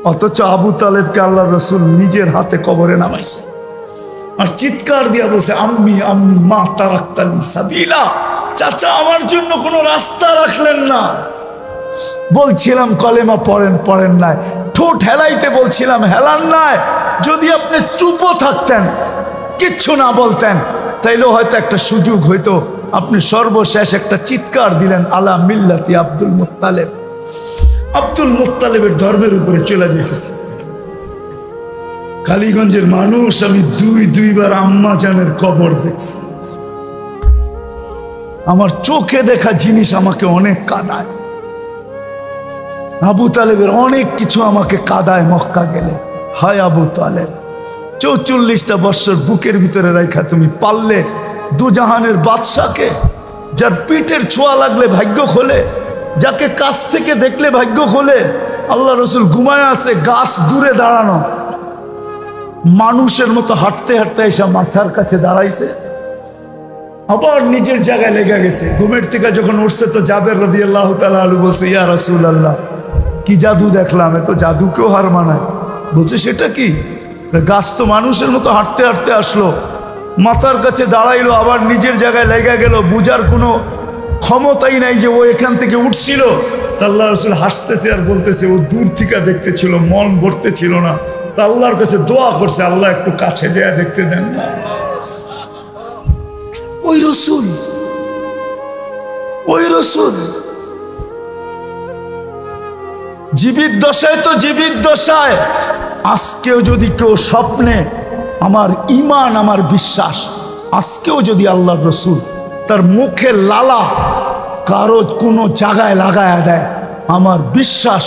অথচ আবু তালেবকে আল্লাহ রসুল নিজের হাতে কবরে নামাইছে আর চিৎকার দিয়া বলছে, আম্মি আম্মি মা তারাক্তানি সাবিলা, চাচা আমার জন্য কোনো রাস্তা রাখলেন না। বলছিলাম কলেমা পড়েন, পড়েন নাই। ঠোঁট হেলাইতে বলছিলাম, হেলান নাই। যদি আপনি চুপও থাকতেন, কিচ্ছু না বলতেন, তাইলেও হয়তো একটা সুযোগ হইতো। আপনি সর্বশেষ একটা চিৎকার দিলেন, আলা মিল্লাতি আব্দুল মুত্তালেব। আব্দুল মুত্তালেবের ধর্মের উপরে চলে যেতেছে। কালীগঞ্জের মানুষ, আমি দুইবার আম্মা জানের কবর দেখছি। আমার চোখে দেখা জিনিস আমাকে অনেক কাঁদায়। আবু তালেবের অনেক কিছু আমাকে কাঁদায় মক্কা গেলে। হায় আবু তালেব, 44টা বৎসর বুকের ভিতরে রাখা তুমি পারলে দুজাহানের বাদশাকে, যার পিঠের ছোঁয়া লাগলে ভাগ্য খোলে, যাকে কাছ থেকে দেখলে ভাগ্য খোলে। আল্লাহ রসুল ঘুমায় আছে, গাছ দূরে দাঁড়ানো, মানুষের মতো হাঁটতে হাঁটতে এসে মাথার কাছে দাঁড়াইছে, আবার নিজের জায়গায় লেগে গেছে। ঘুমের থেকে যখন উঠছে তো জাবের রাদিয়াল্লাহু তাআলা আনহু বলছে, ইয়া রাসূলুল্লাহ, কি জাদু দেখলাম, এত জাদুকেও হার মানায়। বলছে সেটা কি? গাছ তো মানুষের মতো হাঁটতে হাঁটতে আসলো, মাথার কাছে দাঁড়াইলো, আবার নিজের জায়গায় লেগে গেল। বুঝার কোনো ক্ষমতাই নাই যে ও এখান থেকে উঠছিল। আল্লাহ রাসূল হাসতেছে আর বলতেছে, ও দূর থেকে দেখতেছিল, মন ভরতে ছিল না। তা আল্লাহর কাছে দোয়া করছে, আল্লাহ একটু কাছে যেয়ে দেখতে দেন না। ওই রসুল, ওই রসুল জীবিত দশায় তো জীবিত দশায়। আজকেও যদি কেউ স্বপ্নে, আমার ঈমান, আমার বিশ্বাস, আজকেও যদি আল্লাহর রসুল তার মুখে লালা কারো কোনো জায়গায় লাগায়া দেয়, আমার বিশ্বাস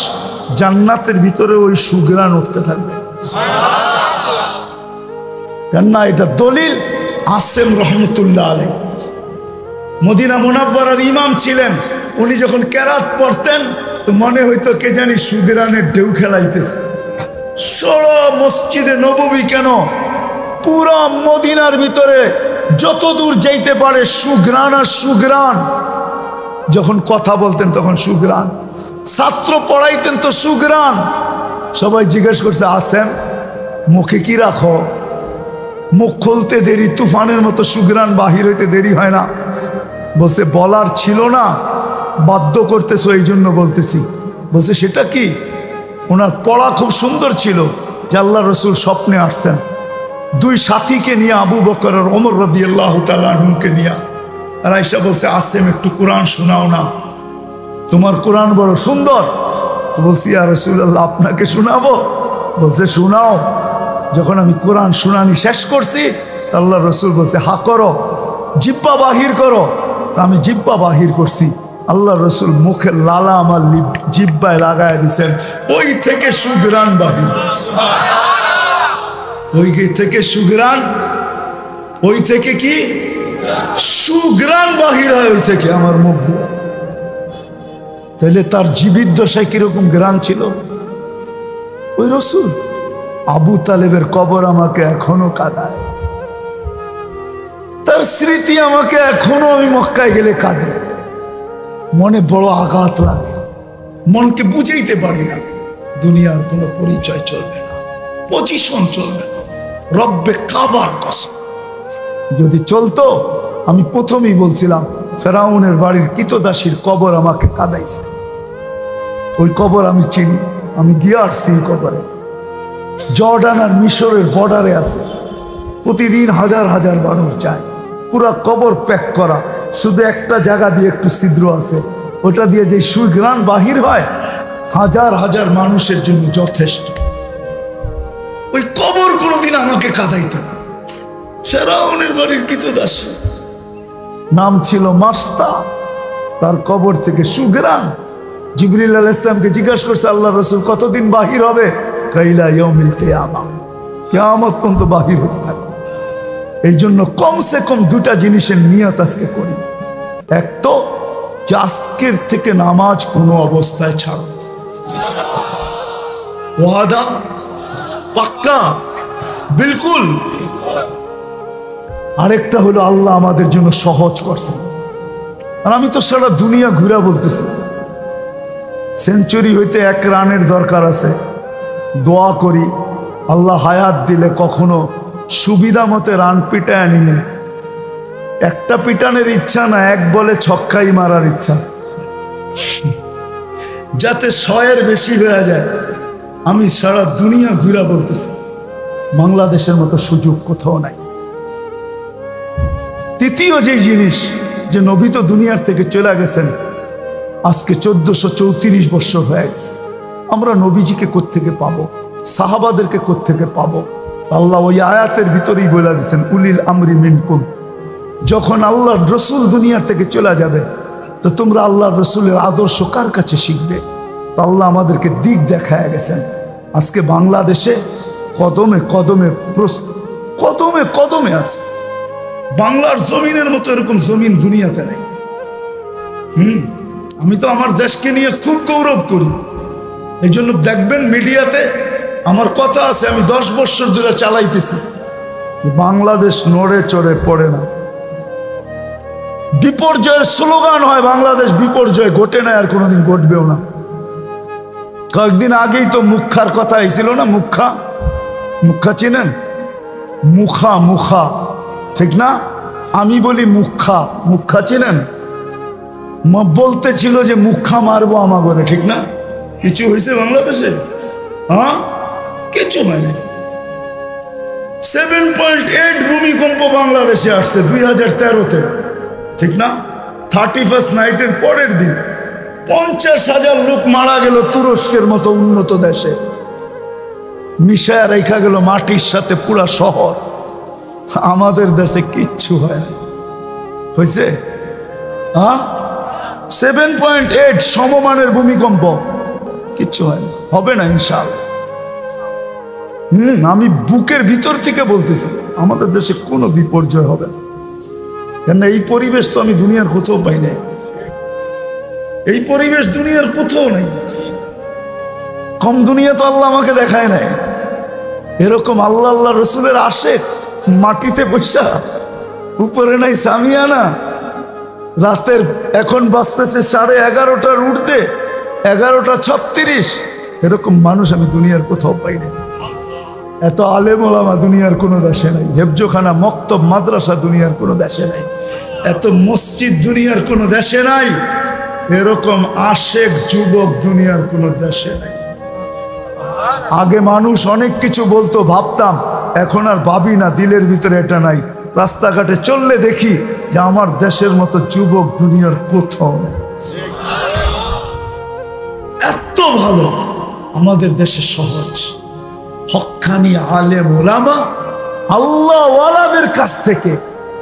জান্নাতের ভিতরে ওই সুঘ্রাণ উঠতে থাকবে। কেননা এটা দলিল। আসেম রহমতুল্লাহ আলাইহি মদিনা মুনাওয়ারার ইমাম ছিলেন। উনি যখন কেরাত পড়তেন তো মনে হইতো কে জানি সুঘ্রাণের ঢেউ খেলাইতেছে। সারা মসজিদে নববী কেন, পুরা মদিনার ভিতরে যত দূর যাইতে পারে সুঘ্রাণ আর সুঘ্রাণ। যখন কথা বলতেন তখন সুঘ্রাণ, ছাত্র পড়াইতেন তো সুঘ্রাণ। সবাই জিজ্ঞেস করছে, আসেম মুখে কি রাখো? মুখ খুলতে দেরি, তুফানের মতো সুঘ্রাণ বাহির হইতে দেরি হয় না। বলছে বলার ছিল না, বাধ্য করতেছো এই জন্য বলতেছি। বলছে সেটা কি? ওনার পড়া খুব সুন্দর ছিল যে আল্লাহ রসুল স্বপ্নে আসছেন দুই সাথীকে নিয়ে, আবু বকর আর ওমর রাদিয়াল্লাহু তাআলা আনহুকে নিয়ে। আর আয়েশা বলছে, আসেম একটু কোরআন শোনাও না, তোমার কোরআন বড় সুন্দর। তো বলছি, ইয়া রাসূলুল্লাহ আপনাকে শোনাবো? বলছে শোনাও। যখন আমি কোরআন শুনানি শেষ করছি আল্লাহ রসুল বলছে, হা করো, জিব্বা বাহির করো। আমি জিব্বা বাহির করছি। আল্লাহ রসুল মুখের লালা আমার জিব্বায় লাগায় দিচ্ছেন। ওই থেকে সুঘ্রাণ বাহির, ওই থেকে সুঘ্রাণ, ওই থেকে কি সুঘ্রাণ বাহির হয়, ওই থেকে আমার মুখ। তাহলে তার জীবিত দশায় কিরকম ঘ্রাণ ছিল ওই রসুল। আবু তালেবের কবর আমাকে এখনো কাঁদায়, তার স্মৃতি আমাকে এখনো, আমি মক্কায় গেলে কাঁদে, মনে বড় আঘাত লাগে। মনকে বুঝাইতে পারি না, দুনিয়ার কোনো পরিচয় চলবে না, পজিশন চলবে না। রব্বে কাবার কসম যদি চলতো, আমি প্রথমেই বলছিলাম ফেরাউনের বাড়ির কিতদাসীর কবর আমাকে কাঁদাইছে। ওই কবর আমি চিনি, আমি গিয়ে আসছি কবরে। জর্ডান আর মিশরের বর্ডারে আছে, প্রতিদিন হাজার হাজার মানুষ যায়। পুরা কবর প্যাক করা, শুধু একটা জায়গা দিয়ে একটু ছিদ্র আছে, ওটা দিয়ে যে সুঘ্রাণ বাহির হয় হাজার হাজার মানুষের জন্য যথেষ্ট। ওই কবর কোনোদিন আমাকে কাঁদাইত না। ফেরাউনের বাড়ির কিতদাসী, নাম ছিল মাস্তা, তার কবর থেকে সুঘ্রাণ। জিবরিল আলাইহিস সালামকে জিজ্ঞাসা করছে, আল্লাহ রাসূল কতদিন বাহির হবে? কাইলা ইয়াউমিল কিয়ামা, কিয়ামত পর্যন্ত বাহির হতে থাকবে। এই জন্য কমসে কম দুটা জিনিসের নিয়ত আজকে করি। এক তো যে আজকের থেকে নামাজ কোনো অবস্থায় ছাড়ো, ওয়াদা পাক্কা বিলকুল। আরেকটা হলো আল্লাহ আমাদের জন্য সহজ করছে। আর আমি তো সারা দুনিয়া ঘুরা বলতেছি, সেঞ্চুরি হইতে 1 রানের দরকার আছে, দোয়া করি আল্লাহ হায়াত দিলে কখনো সুবিধা মতে রান পিটায় নিয়ে, একটা পিটানের ইচ্ছা না, এক বলে ছক্কাই মারার ইচ্ছা, যাতে 100-এর বেশি হয়ে যায়। আমি সারা দুনিয়া ঘুরা বলতেছি বাংলাদেশের মতো সুযোগ কোথাও নাই। তৃতীয় যে জিনিস, যে নবী তো দুনিয়ার থেকে চলে গেছেন, আজকে 1434 বছর হয়ে গেছে। আমরা নবীজিকে কোত্থেকে পাবো, সাহাবাদেরকে কোত্থেকে পাবো? আল্লাহ ওই আয়াতের ভিতরেই বলে দিয়েছেন উলিল আমরি মিনকুম। যখন আল্লাহর রসুল দুনিয়ার থেকে চলে যাবে, তো তোমরা আল্লাহর রসুলের আদর্শ কার কাছে শিখবে? তো আল্লাহ আমাদেরকে দিক দেখায় গেছেন। আজকে বাংলাদেশে কদমে কদমে কদমে কদমে আছে। বাংলার জমিনের মতো এরকম জমিন দুনিয়াতে নেই। আমি তো আমার দেশকে নিয়ে খুব গৌরব করি। এই জন্য দেখবেন মিডিয়াতে আমার কথা আছে, আমি 10 বছর ধরে চালাইতেছি, বাংলাদেশ নড়ে চড়ে পড়ে না। বিপর্যয়ের স্লোগান হয় বাংলাদেশ বিপর্যয়, ঘটে না, আর কোনোদিন ঘটবেও না। কয়েকদিন আগেই তো মুখার কথা হয়েছিল না, মুখা, মুখা চিনেন? মুখা, মুখা, ঠিক না? আমি বলি মুখা, মুখা চিনেন? বলতেছিল যে মুখা মারবো আমাগরে, ঠিক না? কিছু হয়েছে বাংলাদেশে? হ্যাঁ, কিছু হয়নি। 7.8 ভূমিকম্প বাংলাদেশে আসছে 2013-তে, ঠিক না? 31st নাইটের পরের দিন 50,000 লোক মারা গেল তুরস্কের মতো উন্নত দেশে, মিশায় রেখা গেল মাটির সাথে পুরা শহর। আমাদের দেশে কিচ্ছু হয় না, হয়েছে? হ্যাঁ, 7.8 সমমানের ভূমিকম্প, কিচ্ছু হয় না, হবে না ইনশাআল্লাহ। আমি বুকের ভিতর থেকে বলতেছি আমাদের দেশে কোনো বিপর্যয় হবে না, কেননা এই পরিবেশ তো আমি দুনিয়ার কোথাও পাই নাই। এই পরিবেশ দুনিয়ার কোথাও নাই। কম দুনিয়া তো আল্লাহ আমাকে দেখায় নাই। এরকম আল্লাহ আল্লাহ রসুলের আশেক মাটিতে পয়সা, উপরে নাই সামিয়ানা, রাতের এখন বাজতেছে 11:30 উঠতে 11:36, এরকম মানুষ আমি দুনিয়ার কোথাও পাই না। এত আলেম ওলামা দুনিয়ার কোনো দেশে নাই, হেফজোখানা মক্তব মাদ্রাসা দুনিয়ার কোনো দেশে নাই, এত মসজিদ দুনিয়ার কোনো দেশে নাই, এরকম আশেক যুবক দুনিয়ার কোনো দেশে নাই। আগে মানুষ অনেক কিছু বলতো, ভাবতাম, এখন আর ভাবি না, দিলের ভিতরে এটা নাই। রাস্তাঘাটে চললে দেখি যে আমার দেশের মতো যুবক দুনিয়ার কোথাও নেই। এত ভালো আমাদের দেশে সহজ, হক্কানি আলেম ওলামা আল্লাহ ওয়ালাদের কাছ থেকে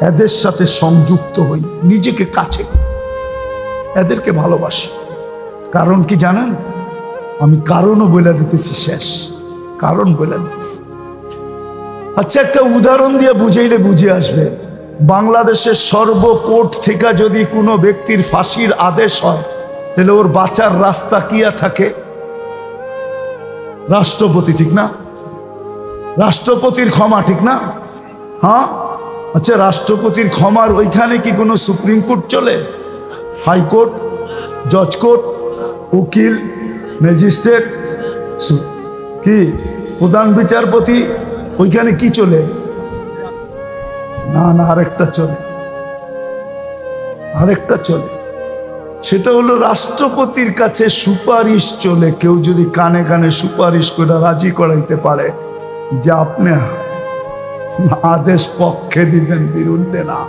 এদের সাথে সংযুক্ত হই, নিজেকে কাছে এদেরকে ভালোবাসি। কারণ কি জানেন? আমি কারণও বলে দিতেছি, শেষ কারণ বলে দিতেছি। আচ্ছা, একটা উদাহরণ দিয়ে বুঝাইলে বুঝে আসবে। বাংলাদেশের সর্বকোর্ট থেকে যদি কোনো ব্যক্তির ফাঁসির আদেশ হয়, তাহলে ওর বাঁচার রাস্তা কিয়া থাকে? রাষ্ট্রপতি, ঠিক না? রাষ্ট্রপতির ক্ষমা, ঠিক না? হ্যাঁ, আচ্ছা, রাষ্ট্রপতির ক্ষমার ওইখানে কি কোনো সুপ্রিম কোর্ট চলে? হাইকোর্ট, জজ কোর্ট, উকিল, ম্যাজিস্ট্রেট, কি প্রধান বিচারপতি, ওইখানে কি চলে? না না, আরেকটা চলে, আরেকটা চলে। সেটা হলো রাষ্ট্রপতির কাছে সুপারিশ চলে। কেউ যদি কানে কানে সুপারিশ করে রাজি করাইতে পারে যে আপনি আদেশ পক্ষে দিবেন, বিরুদ্ধে না,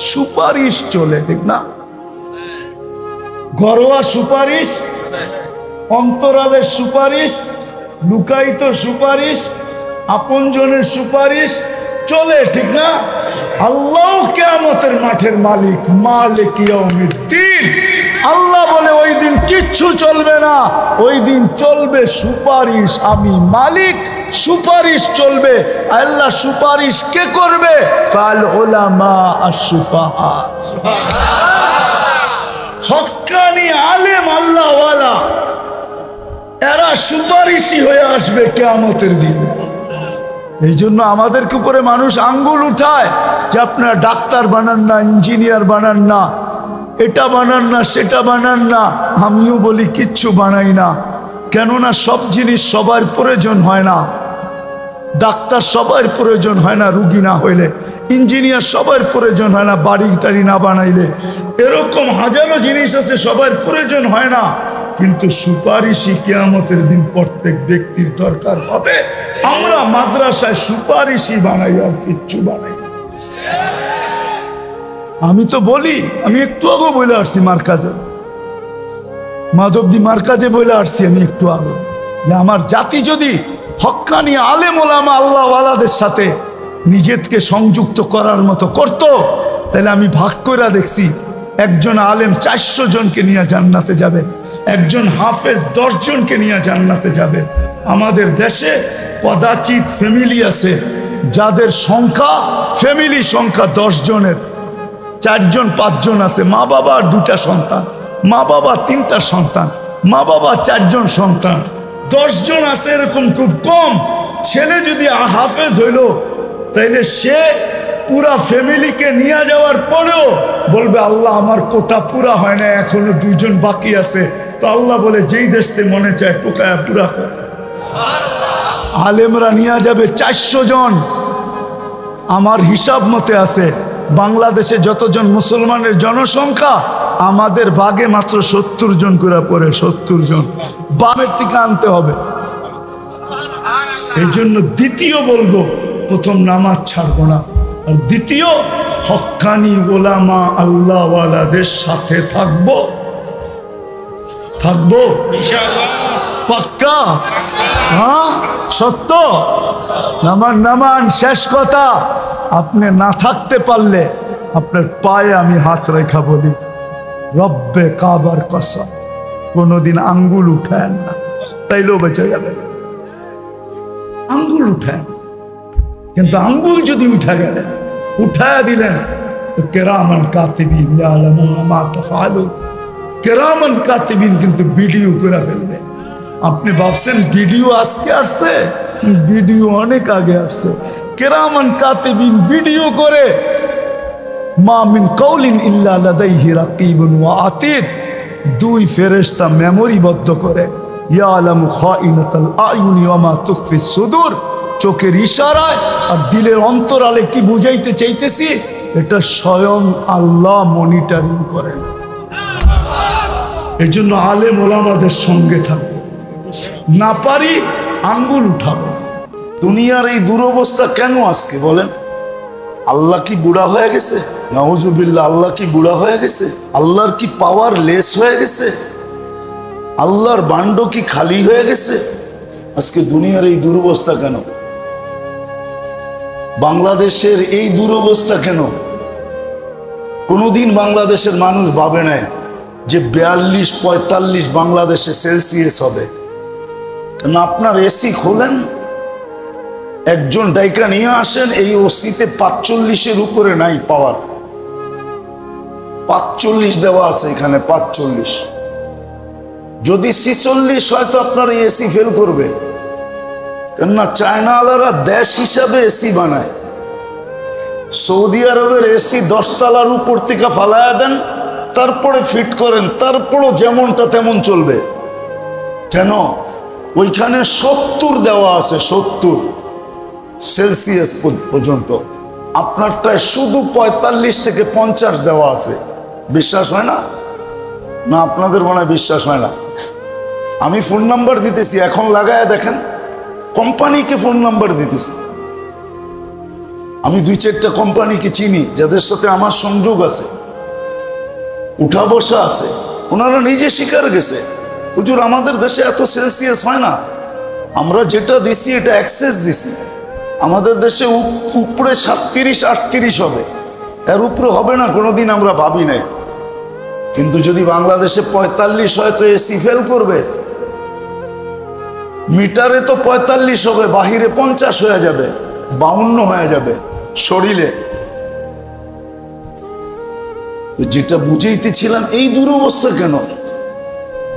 সুপারিশ চলে, ঠিক না? ঘরোয়া সুপারিশ, অন্তরালের সুপারিশ, লুকায়িত সুপারিশ, আপনজনের সুপারিশ চলে, ঠিক না? আল্লাহ কিয়ামতের মাঠের মালিক, মালিক ইয়াউমিদ্দিন। আল্লাহ বলে ওই দিন কিচ্ছু চলবে না, ওই দিন চলবে সুপারিশ। আমি মালিক, সুপারিশ চলবে। আল্লাহ সুপারিশ কে করবে? কাল উলামা আশ-শুফাহা, হক্কানি আলেম আল্লাহ ওয়ালা, এরা সুপারিশই হয়ে আসবে কিয়ামতের দিন। এই জন্য আমাদেরকে উপরে মানুষ আঙ্গুল উঠায় যে আপনারা ডাক্তার বানান না, ইঞ্জিনিয়ার বানান না, এটা বানান না, সেটা বানান না। আমিও বলি কিচ্ছু বানাই না, কেননা সব জিনিস সবার প্রয়োজন হয় না। ডাক্তার সবার প্রয়োজন হয় না রুগী না হইলে, ইঞ্জিনিয়ার সবার প্রয়োজন হয় না বাড়ি টাড়ি না বানাইলে, এরকম হাজারো জিনিস আছে সবার প্রয়োজন হয় না, কিন্তু সুপারিশি কিয়ামতের দিন প্রত্যেক ব্যক্তির দরকার হবে। আমরা মাদ্রাসায় সুপারিশি বানাই আর কিচ্ছু বানাই না। আমি তো বলি, আমি একটু আগে বলে আসছি মার্কাজে, মাধবদী মার্কাজে বলে আসছি আমি একটু আগে, যে আমার জাতি যদি হক্কানি আলেম ওলামা আল্লাহওয়ালাদের সাথে নিজেকে সংযুক্ত করার মতো করত, তাহলে আমি ভাগ করে দেখছি একজন আলেম 400 জনকে নিয়ে জান্নাতে যাবে, একজন হাফেজ 10 জনকে নিয়ে জান্নাতে যাবে। আমাদের দেশে কদাচিৎ ফ্যামিলি আছে যাদের সংখ্যা, ফ্যামিলি সংখ্যা 10 জনের 4 জন 5 জন আছে, মা বাবা আর 2টা সন্তান, মা বাবা 3টা সন্তান, মা বাবা 4 জন সন্তান, 10 জন আছে এরকম খুব কম। ছেলে যদি হাফেজ হইল, তাইলে সে পুরা ফ্যামিলিকে নিয়ে যাওয়ার পরেও বলবে আল্লাহ আমার কোটা পুরা হয় না, এখনো 2 জন বাকি আছে। তো আল্লাহ বলে যেই দেশতে মনে চায় টোকায়া পুরা কর। আলেমরা নিয়ে যাবে 400 জন। আমার হিসাব মতে আছে বাংলাদেশে যতজন মুসলমানের জনসংখ্যা, আমাদের ভাগে মাত্র 70 জন করে পড়ে, 70 জন। বামের থেকে আনতে হবে। এই জন্য দ্বিতীয় বলবো, প্রথম নামাজ ছাড়বো না, আর দ্বিতীয় হক্কানি ওলামা আল্লাহওয়ালাদের সাথে থাকবো। থাকবো পাক্কা? হ্যাঁ সত্য? নামান শেষ কথা। আপনি না থাকতে পারলে আপনার পায়ে আমি হাত রেখা বলি, রব্বে কাবার কসম কোনোদিন আঙ্গুল উঠায় না, তাইলেও বেঁচে যাবে। আঙ্গুল উঠায়, কিন্তু আঙ্গুল যদি উঠা গেলেন, উঠায় দিলেন, তো কেরামান কাতিবিন ইয়ালামুনা মা তাফআলুন, কেরামান কাতিবিন কিন্তু ভিডিও করে ফেলবে। আপনি ভাবছেন ভিডিও আজকে আসছে? ভিডিও অনেক আগে আসছে। কেরামান কাতিবিন ভিডিও করে, মা মিন কাউলিন ইল্লা লাদাইহি রাকিবুন ওয়া আতীদ, 2 ফেরেশতা মেমোরিবদ্ধ করে, ইয়ালামু খাইনাতাল আয়ুনি ওয়া মা তুখফিস সুদূর, চোখের ইশারায় আর দিলের অন্তরালে কি বুঝাইতে চাইতেছি এটা স্বয়ং আল্লাহ মনিটরিং করেন। এই জন্য আলেম ওলামাদের সঙ্গে থাকবে, না পারি আঙ্গুল উঠাবে। দুনিয়ার এই দুরবস্থা কেন আজকে বলেন? আল্লাহ কি বুড়া হয়ে গেছে? নাউজুবিল্লাহ, আল্লাহ কি বুড়া হয়ে গেছে? আল্লাহর কি পাওয়ার লেস হয়ে গেছে? আল্লাহর বান্ড কি খালি হয়ে গেছে? আজকে দুনিয়ার এই দুরবস্থা কেন? বাংলাদেশের এই দুরবস্থা কেন? কোনোদিন বাংলাদেশের মানুষ ভাবে নাই যে 42-45 বাংলাদেশে সেলসিয়াস হবে। কেন? আপনার এসি খোলেন, একজন ডাইকা নিয়ে আসেন, এই ওসিতে 45-এর উপরে নাই পাওয়ার, 45 দেওয়া আছে এখানে, 45। যদি 46 হয় তো আপনার এসি ফেল করবে। কেননা চায়নাওয়ালারা দেশ হিসাবে এসি বানায়। সৌদি আরবের এসি 10 তলার উপর থেকে ফালায়া দেন, তারপরে ফিট করেন, তারপরও যেমনটা তেমন চলবে। কেন? ওইখানে 70 দেওয়া আছে, 70 সেলসিয়াস পর্যন্ত। আপনারটায় শুধু 45 থেকে 50 দেওয়া আছে। বিশ্বাস হয় না? না আপনাদের মনে হয় বিশ্বাস হয় না? আমি ফোন নাম্বার দিতেছি, এখন লাগায় দেখেন, কোম্পানিকে ফোন নাম্বার দিতেছি। আমি 2-4টা কোম্পানিকে চিনি যাদের সাথে আমার সংযোগ আছে, উঠা বসা আছে। ওনারা নিজে স্বীকার গেছে, হুজুর আমাদের দেশে এত সেলসিয়াস হয় না, আমরা যেটা দিছি এটা এক্সেস দিছি। আমাদের দেশে উপরে 37-38 হবে, এর উপরে হবে না কোনোদিন, আমরা ভাবি নাই। কিন্তু যদি বাংলাদেশে 45 হয় তো এসি ফেল করবে। মিটারে তো 45 হবে, বাহিরে 50 হয়ে যাবে, 52 হয়ে যাবে শরীরে। তো যেটা বুঝাইতেছিলাম, এই দুরবস্থা কেন?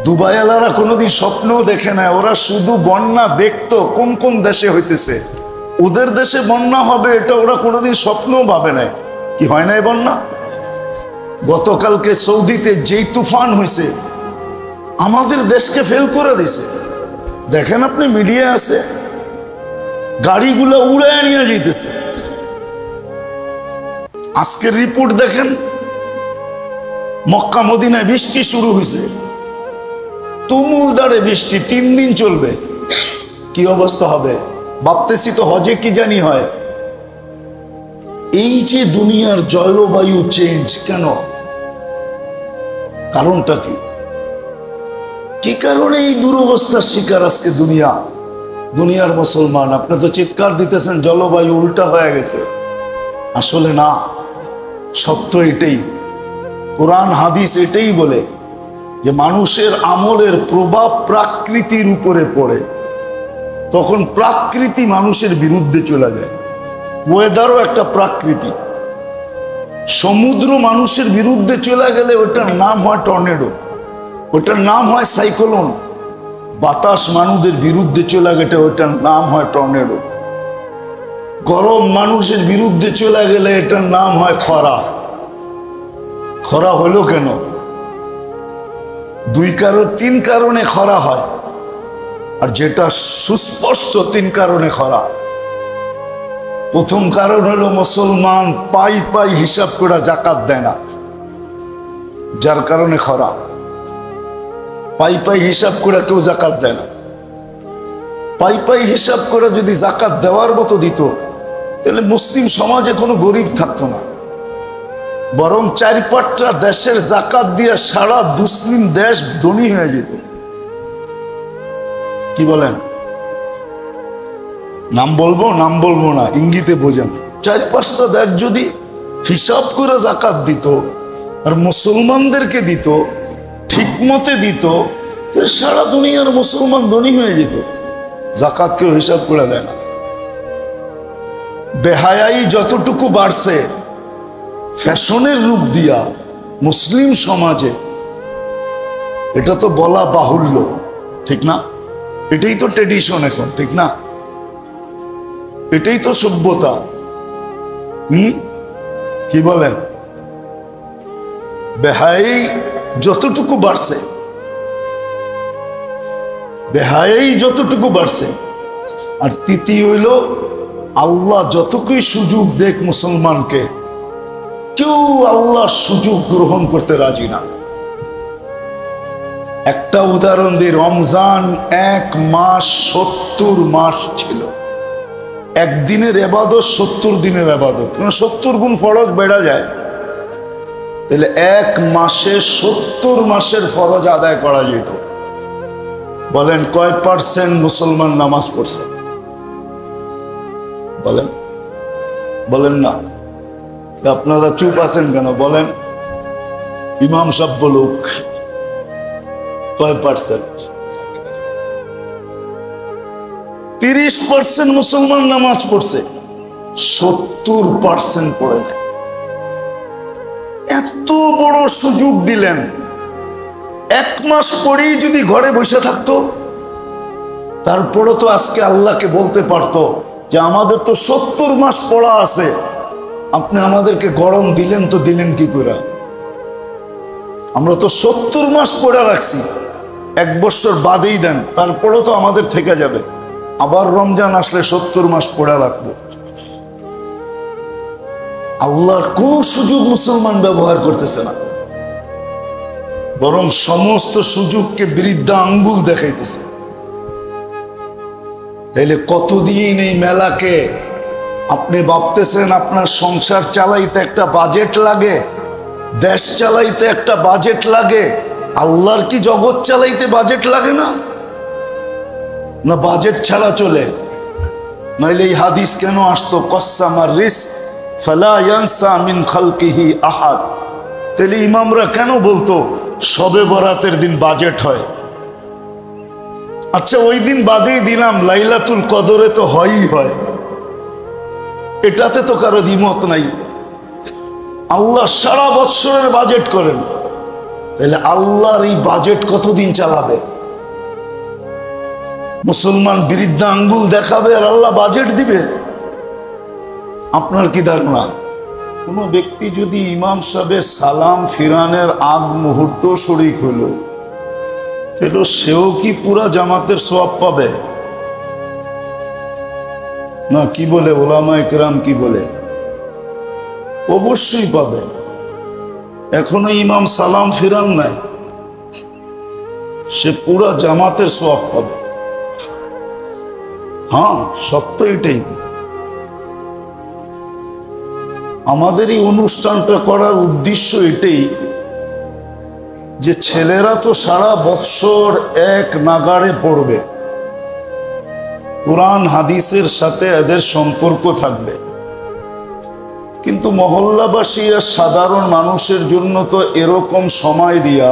দুবাইওয়ালারা কোনোদিন স্বপ্নও দেখে না, ওরা শুধু বন্যা দেখতো কোন কোন দেশে হইতেছে, ওদের দেশে বন্যা হবে এটা ওরা কোনোদিন স্বপ্নও ভাবে নাই। কি হয় নাই বন্যা? গতকালকে সৌদিতে যেই তুফান হয়েছে আমাদের দেশকে ফেল করে দিছে। দেখেন আপনি, মিডিয়া আছে, গাড়িগুলো উড়ায় নিয়ে যাইতেছে। আজকের রিপোর্ট দেখেন, মক্কা মদিনায় বৃষ্টি শুরু হয়েছে, তুমুল দাঁড়ে বৃষ্টি, 3 দিন চলবে। কি অবস্থা হবে ভাবতেছি তো, হজে কি জানি হয়। এই যে দুনিয়ার জলবায়ু চেঞ্জ কেন, কারণটা কি? কি কারণে এই দুরবস্থার শিকার আজকে দুনিয়ার মুসলমান? আপনি তো চিৎকার দিতেছেন জলবায়ু উল্টা হয়ে গেছে। আসলে না, সত্য এটাই, কোরআন হাদিস এটাই বলে যে মানুষের আমলের প্রভাব প্রকৃতির উপরে পড়ে, তখন প্রকৃতি মানুষের বিরুদ্ধে চলে যায়। ওয়েদারও একটা প্রকৃতি। সমুদ্র মানুষের বিরুদ্ধে চলে গেলে ওটার নাম হয় টর্নেডো, ওটার নাম হয় সাইক্লোন। বাতাস মানুষের বিরুদ্ধে চলে গেলে ওটার নাম হয় টর্নেডো। গরম মানুষের বিরুদ্ধে চলে গেলে এটার নাম হয় খরা। খরা হলো কেন? 3 কারণে খরা হয়, আর যেটা সুস্পষ্ট 3 কারণে খরা। প্রথম কারণ হলো মুসলমান পাই হিসাব করে জাকাত দেয় না, যার কারণে খরা। পাই হিসাব করে কেউ জাকাত দেয় না। পাই হিসাব করে যদি জাকাত দেওয়ার মতো দিত, তাহলে মুসলিম সমাজে কোনো গরিব থাকতো না, বরং 4-5টা দেশের জাকাত দিয়ে সারা মুসলিম দেশ ধনী হয়ে যেত। কি বলেন? নাম বলবো না, ইঙ্গিতে বোঝেন। 4-5টা দেশ যদি হিসাব করে জাকাত দিত আর মুসলমানদেরকে দিত, ঠিক মতে দিত, তাহলে সারা দুনিয়ার মুসলমান ধনী হয়ে যেত। জাকাত কেউ হিসাব করে দেয় না। বেহায়াই যতটুকু বাড়ছে ফ্যাশনের রূপ দিয়া মুসলিম সমাজে, এটা তো বলা বাহুল্য, ঠিক না? এটাই তো ট্রেডিশন এখন, ঠিক না? এটাই তো সভ্যতা। কি বলেন? বেহায়াই যতটুকু বাড়ছে, আর তৃতীয় হইল আল্লাহ যতটুকুই সুযোগ দেখ মুসলমানকে, কেউ আল্লাহর সুযোগ গ্রহণ করতে রাজি না। একটা উদাহরণ দিই, রমজান 1 মাস 70 মাস ছিল। একদিনের ইবাদত 70 দিনের ইবাদত, 70 গুণ ফরজ বেড়া যায়। তাহলে 1 মাসে 70 মাসের ফরজ আদায় করা যেত। বলেন কয় % মুসলমান নামাজ পড়ছে? বলেন না, আপনারা চুপ আছেন কেন? বলেন, ইমাম সাহেব বলুক, কয় %? 30% মুসলমান নামাজ পড়ছে, 70% পড়ে নাই। এত বড় সুযোগ দিলেন, 1 মাস পরেই যদি ঘরে বসে থাকতো, তারপরে তো আজকে আল্লাহকে বলতে পারতো যে আমাদের তো 70 মাস পড়া আছে, আপনি আমাদেরকে গরম দিলেন তো দিলেন কি করে? আমরা তো 70 মাস পড়ে রাখছি, 1 বছর বাদেই দেন, তারপরেও তো আমাদের থেকে যাবে। আবার রমজান আসলে 70 মাস পড়ে রাখবো। আল্লাহর কোন সুযোগ মুসলমান ব্যবহার করতেছে না, বরং সমস্ত সুযোগকে বৃদ্ধা আঙ্গুল দেখাইতেছে। তাইলে কতদিন এই মেলাকে আপনি ভাবতেছেন আপনার সংসার চালাইতে একটা বাজেট লাগে, দেশ চালাইতে একটা বাজেট লাগে, আল্লাহর কি জগৎ চালাইতে বাজেট লাগে না? না বাজেট ছাড়া চলে? নাইলে এই হাদিস কেন আসতো, কসামার রিস্ক ফালা ইয়ানসা মিন খালকিহি আহাদ? তাহলে ইমামরা কেন বলতো শবে বরাতের দিন বাজেট হয়? আচ্ছা ওই দিন বাদেই দিলাম, লাইলাতুল কদরে তো হয়ই হয়, এটাতে তো কারো দ্বিমত নাই। আল্লাহ সারা বৎসরের বাজেট করেন, তাহলে আল্লাহর এই বাজেট কতদিন চালাবে? মুসলমান বৃদ্ধা আঙ্গুল দেখাবে আর আল্লাহ বাজেট দিবে? আপনার কি ধারণা? কোনো ব্যক্তি যদি ইমাম সাহেবের সালাম ফিরানের আগ মুহূর্ত শরীক হলো, তাহলে সেও কি পুরা জামাতের সওয়াব পাবে? না কি বলে ওলামায়ে কেরাম, কি বলে? অবশ্যই পাবে। এখনো ইমাম সালাম ফিরান নাই, সে পুরা জামাতের সওয়াব পাবে। হ্যাঁ, সত্য এটাই। আমাদের এই অনুষ্ঠানটা করার উদ্দেশ্য এটাই যে ছেলেরা তো সারা বৎসর এক নাগাড়ে পড়বে, কুরআন হাদিসের সাথে এদের সম্পর্ক থাকবে, কিন্তু মহল্লাবাসী আর সাধারণ মানুষের জন্য তো এরকম সময় দিয়া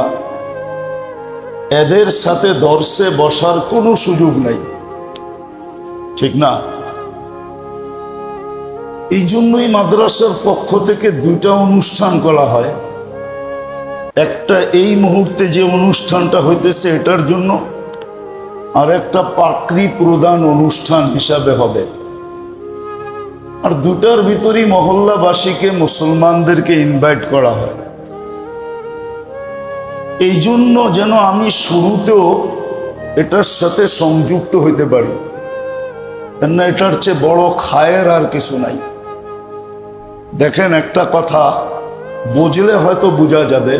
এদের সাথে দর্শে বসার কোনো সুযোগ নাই, ঠিক না? এই জন্যই মাদ্রাসার পক্ষ থেকে দুইটা অনুষ্ঠান করা হয়। একটা এই মুহূর্তে যে অনুষ্ঠানটা হইতেছে এটার জন্য, আর একটা পাকড়ি প্রদান অনুষ্ঠান হিসাবে হবে। আর দুটার ভিতরই মহল্লাবাসীকে, মুসলমানদেরকে ইনভাইট করা হয়। এই জন্য যেন আমি শুরুতেও এটার সাথে সংযুক্ত হইতে পারি, কেননা এটার চেয়ে বড় খায়ের আর কিছু নাই। দেখেন, একটা কথা বুঝলে হয়তো বোঝা যাবে,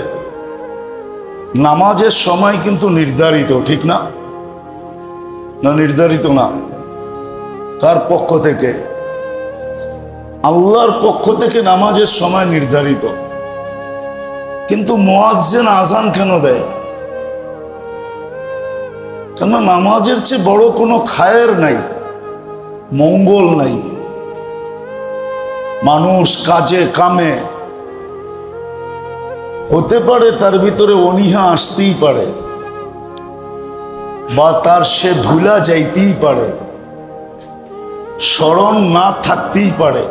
নামাজের সময় কিন্তু নির্ধারিত, ঠিক না? না নির্ধারিত না? কার পক্ষ থেকে? আল্লাহর পক্ষ থেকে নামাজের সময় নির্ধারিত। কিন্তু মুয়াজ্জিন আযান কেন দেয়? কেন? নামাজের চেয়ে বড় কোনো খায়ের নাই, মঙ্গল নাই। মানুষ কাজে কামে হতে পারে তার ভিতরে অনীহা আসতেই পারে, বা তার সে ভুলা যাইতেই পারে, স্মরণ না থাকতেই পারে।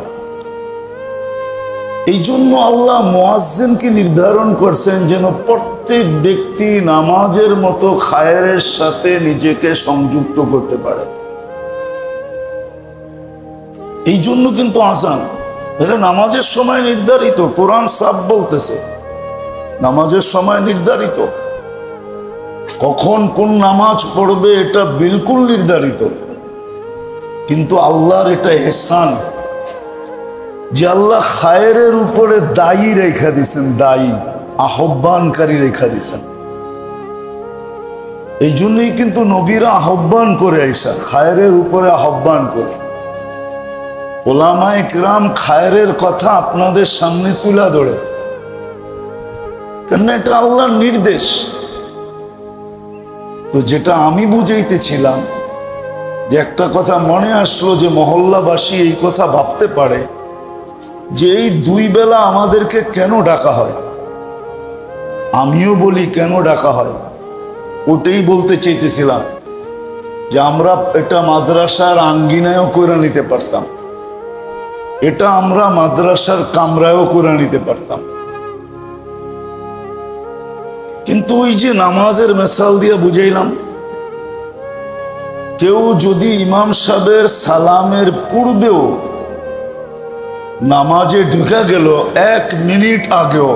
এই জন্য আল্লাহ মুয়াজ্জিনকে নির্ধারণ করছেন যেন প্রত্যেক ব্যক্তি নামাজের মতো খায়েরের সাথে নিজেকে সংযুক্ত করতে পারে। এই জন্য কিন্তু আযান এটা নামাজের সময় নির্ধারিত। কোরআন সাফ বলতেছে নামাজের সময় নির্ধারিত, কখন কোন নামাজ পড়বে এটা বিলকুল নির্ধারিত। কিন্তু আল্লাহর এটা ইহসান যে আল্লাহ খায়েরের উপরে দায়ী রেখা দিয়েছেন, দায়ী আহ্বানকারী রেখা দিয়েছেন। এই জন্যই কিন্তু নবীরা আহ্বান করে আইসা খায়েরের উপরে আহ্বান করে। ওলামায়ে কিরাম খায়েরের কথা আপনাদের সামনে তুলে ধরে, কেন এটা আল্লাহর নির্দেশ। তো যেটা আমি বুঝাইতেছিলাম, যে একটা কথা মনে আসলো যে মহল্লাবাসী এই কথা ভাবতে পারে যে এই দুই বেলা আমাদেরকে কেন ডাকা হয়। আমিও বলি কেন ডাকা হয়, ওটাই বলতে চাইতেছিলাম যে আমরা এটা মাদ্রাসার আঙ্গিনায়ও করে নিতে পারতাম, এটা আমরা মাদ্রাসার কামরায়ও করে নিতে পারতাম। কিন্তু ওই যে নামাজের মেসাল দিয়ে বুঝাইলাম, কেউ যদি ইমাম সাহেবের সালামের পূর্বেও নামাজে ঢুকে গেল 1 মিনিট আগেও,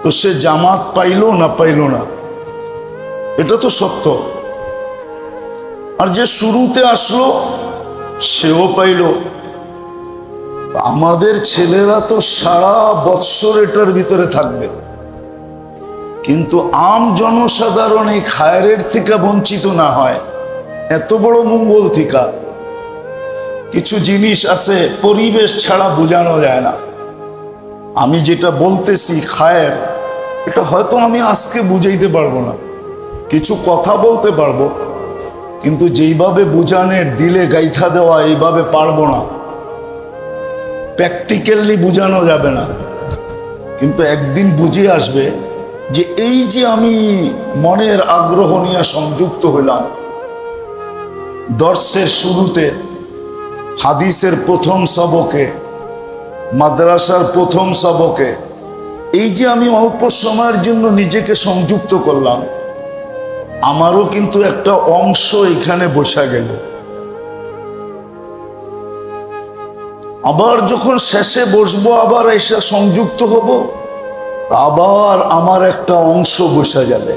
তো সে জামাত পাইল না পাইল না, এটা তো সত্য। আর যে শুরুতে আসলো সেও পাইল। আমাদের ছেলেরা তো সারা বৎসর এটার ভিতরে থাকবে, কিন্তু আম জনসাধারণ এই খায়েরের থেকে বঞ্চিত না হয়, এত বড় মঙ্গল থেকে। কিছু জিনিস আছে পরিবেশ ছাড়া বোঝানো যায় না। আমি যেটা বলতেছি খায়ের, এটা হয়তো আমি আজকে বুঝাইতে পারবো না, কিছু কথা বলতে পারবো, কিন্তু যেইভাবে বুঝানোর দিলে গাইথা দেওয়া এইভাবে পারবো না, প্র্যাকটিক্যালি বোঝানো যাবে না। কিন্তু একদিন বুঝে আসবে যে এই যে আমি মনের আগ্রহ নিয়ে সংযুক্ত হইলাম, দর্শের শুরুতে হাদিসের প্রথম সবকে, মাদ্রাসার প্রথম সবকে, এই যে আমি অল্প সময়ের জন্য নিজেকে সংযুক্ত করলাম, আমারও কিন্তু একটা অংশ এখানে বসা গেল। আবার যখন শেষে বসবো, আবার এসে সংযুক্ত হব, আবার আমার একটা অংশ বসা যাবে।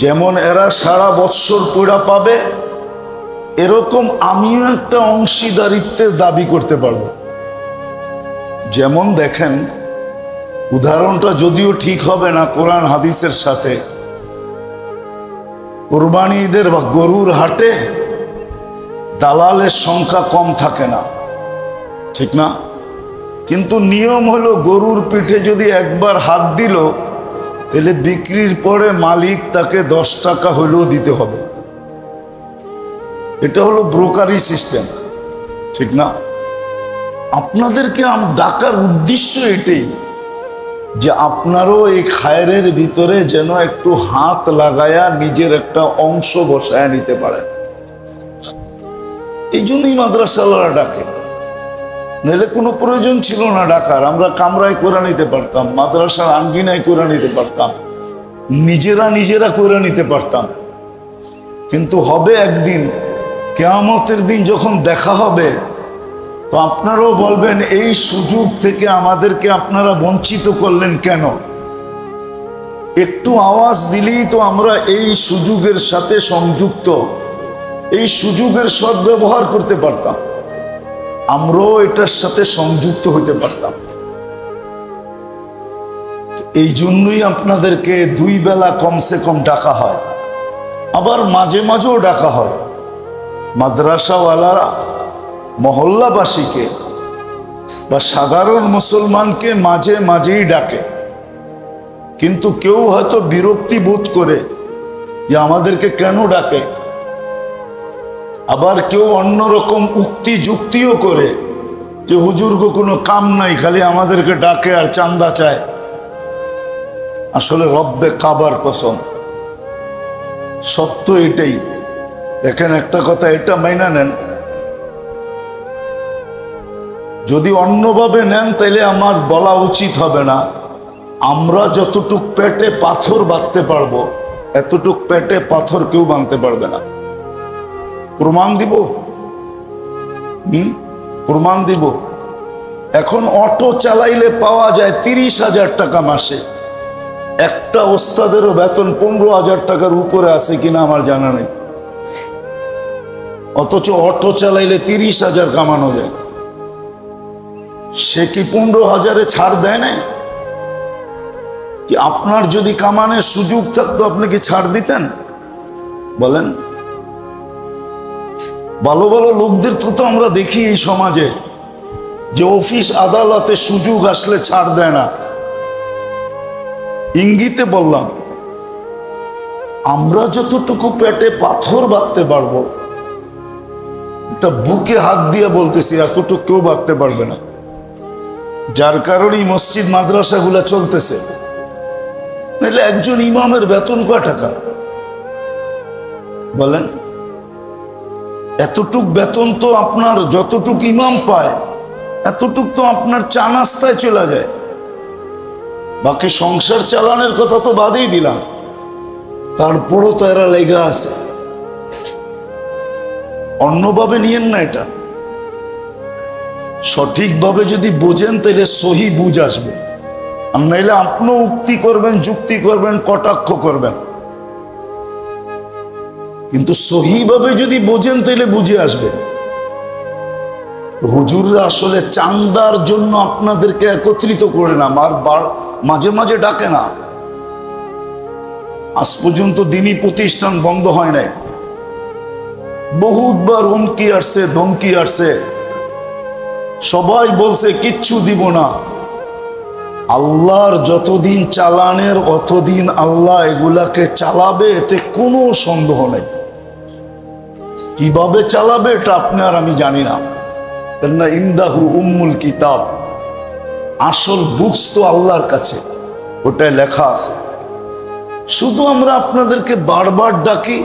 যেমন এরা সারা বৎসর পড়া পাবে, এরকম আমিও একটা অংশীদারিত্বের দাবি করতে পারবো। যেমন দেখেন, উদাহরণটা যদিও ঠিক হবে না কোরআন হাদিসের সাথে, কুরবানি ঈদের বা গরুর হাটে দালালের সংখ্যা কম থাকে না, ঠিক না? কিন্তু নিয়ম হলো গরুর পিঠে যদি একবার হাত দিল, তাহলে বিক্রির পরে মালিক তাকে 10 টাকা হলেও দিতে হবে। এটা হলো ব্রোকারি সিস্টেম, ঠিক না? আপনাদেরকে ডাকার উদ্দেশ্য এটাই যে আপনারও এই খায়রের ভিতরে যেন একটু হাত লাগায়া নিজের একটা অংশ বসায় নিতে পারেন। এই জন্যই মাদ্রাসাওয়ালা ডাকে, নাহলে কোনো প্রয়োজন ছিল না ডাকার। আমরা কামরায় করে নিতে পারতাম, মাদ্রাসার আঙ্গিনায় করে নিতে পারতাম, নিজেরা করে নিতে পারতাম। কিন্তু হবে একদিন, কিয়ামতের দিন যখন দেখা হবে, তো আপনারাও বলবেন এই সুযোগ থেকে আমাদেরকে আপনারা বঞ্চিত করলেন কেন? একটু আওয়াজ দিলেই তো আমরা এই সুযোগের সাথে সংযুক্ত, এই সুযোগের সদ্ব্যবহার করতে পারতাম, আমরাও এটার সাথে সংযুক্ত হতে পারতাম। এই জন্যই আপনাদেরকে 2 বেলা কমসে কম ডাকা হয়, আবার মাঝে মাঝেও ডাকা হয়। মাদ্রাসাওয়ালারা মহল্লাবাসীকে বা সাধারণ মুসলমানকে মাঝে মাঝেই ডাকে, কিন্তু কেউ হয়তো বিরক্তি বোধ করে যে আমাদেরকে কেন ডাকে। আবার কেউ অন্যরকম উক্তি যুক্তিও করে যে হুজুরগো কোনো কাম নাই, খালি আমাদেরকে ডাকে আর চান্দা চায়। আসলে রব্বে কাবার কসম, সত্য এটাই। দেখেন, একটা কথা এটা মাইনা নেন, যদি অন্যভাবে নেন তাইলে আমার বলা উচিত হবে না। আমরা যতটুক পেটে পাথর বাঁধতে পারবো, এতটুক পেটে পাথর কেউ বাঁধতে পারবে না। প্রমাণ দিব, প্রমাণ দিব। এখন অটো চালাইলে পাওয়া যায় 30,000 টাকা মাসে। একটা ওস্তাদেরও বেতন 15,000 টাকার উপরে আছে কিনা আমার জানা নেই, অথচ অটো চালাইলে 30,000 কামানো যায়। সে কি 15,000-এ ছাড় দেয় না? কি আপনার যদি কামানের সুযোগ থাকতো আপনি কি ছাড় দিতেন? বলেন। ভালো ভালো লোকদের তো আমরা দেখি এই সমাজে যে অফিস আদালতে সুযোগ আসলে ছাড় দেয় না। ইঙ্গিতে বললাম, আমরা যতটুকু পেটে পাথর বাঁধতে পারবো, এটা বুকে হাত দিয়ে বলতেছি, এতটুকু কেউ বাঁধতে পারবে না। যার কারণেই মসজিদ মাদ্রাসাগুলো চলতেছে। নাহলে একজন ইমামের বেতন কয় টাকা বলেন? এতটুক বেতন তো আপনার যতটুক ইমাম পায় এতটুক তো আপনার চা নাস্তায় চলে যায়। বাকি সংসার চালানোর কথা তো বাদেই দিলাম, তারপরও তো এরা লেগা আছে। অন্যভাবে নিয়েন না, এটা সঠিকভাবে যদি বোঝেন তাহলে সহি বুঝ আসবে। আর নাইলে আপনিও উক্তি করবেন, যুক্তি করবেন, কটাক্ষ করবেন, কিন্তু সহিভাবে যদি বোঝেন তাহলে বুঝে আসবে। হুজুররা আসলে চান্দার জন্য আপনাদেরকে একত্রিত করে না, মাঝে মাঝে ডাকে না। আজ পর্যন্ত দিনী প্রতিষ্ঠান বন্ধ হয় নাই, বহুতবার হুমকি আসছে, ধমকি আসছে, সবাই বলছে কিচ্ছু দিব না। আল্লাহর যতদিন চালানের অতদিন আল্লাহ এগুলাকে চালাবে, এতে কোনো সন্দেহ নেই। কিভাবে চালাবে এটা আপনি আর আমি জানি না, কেননা ইন্দাহু উম্মুল কিতাব, আসল বুকস তো আল্লাহর কাছে, ওটাই লেখা আছে। শুধু আমরা আপনাদেরকে বারবার ডাকি,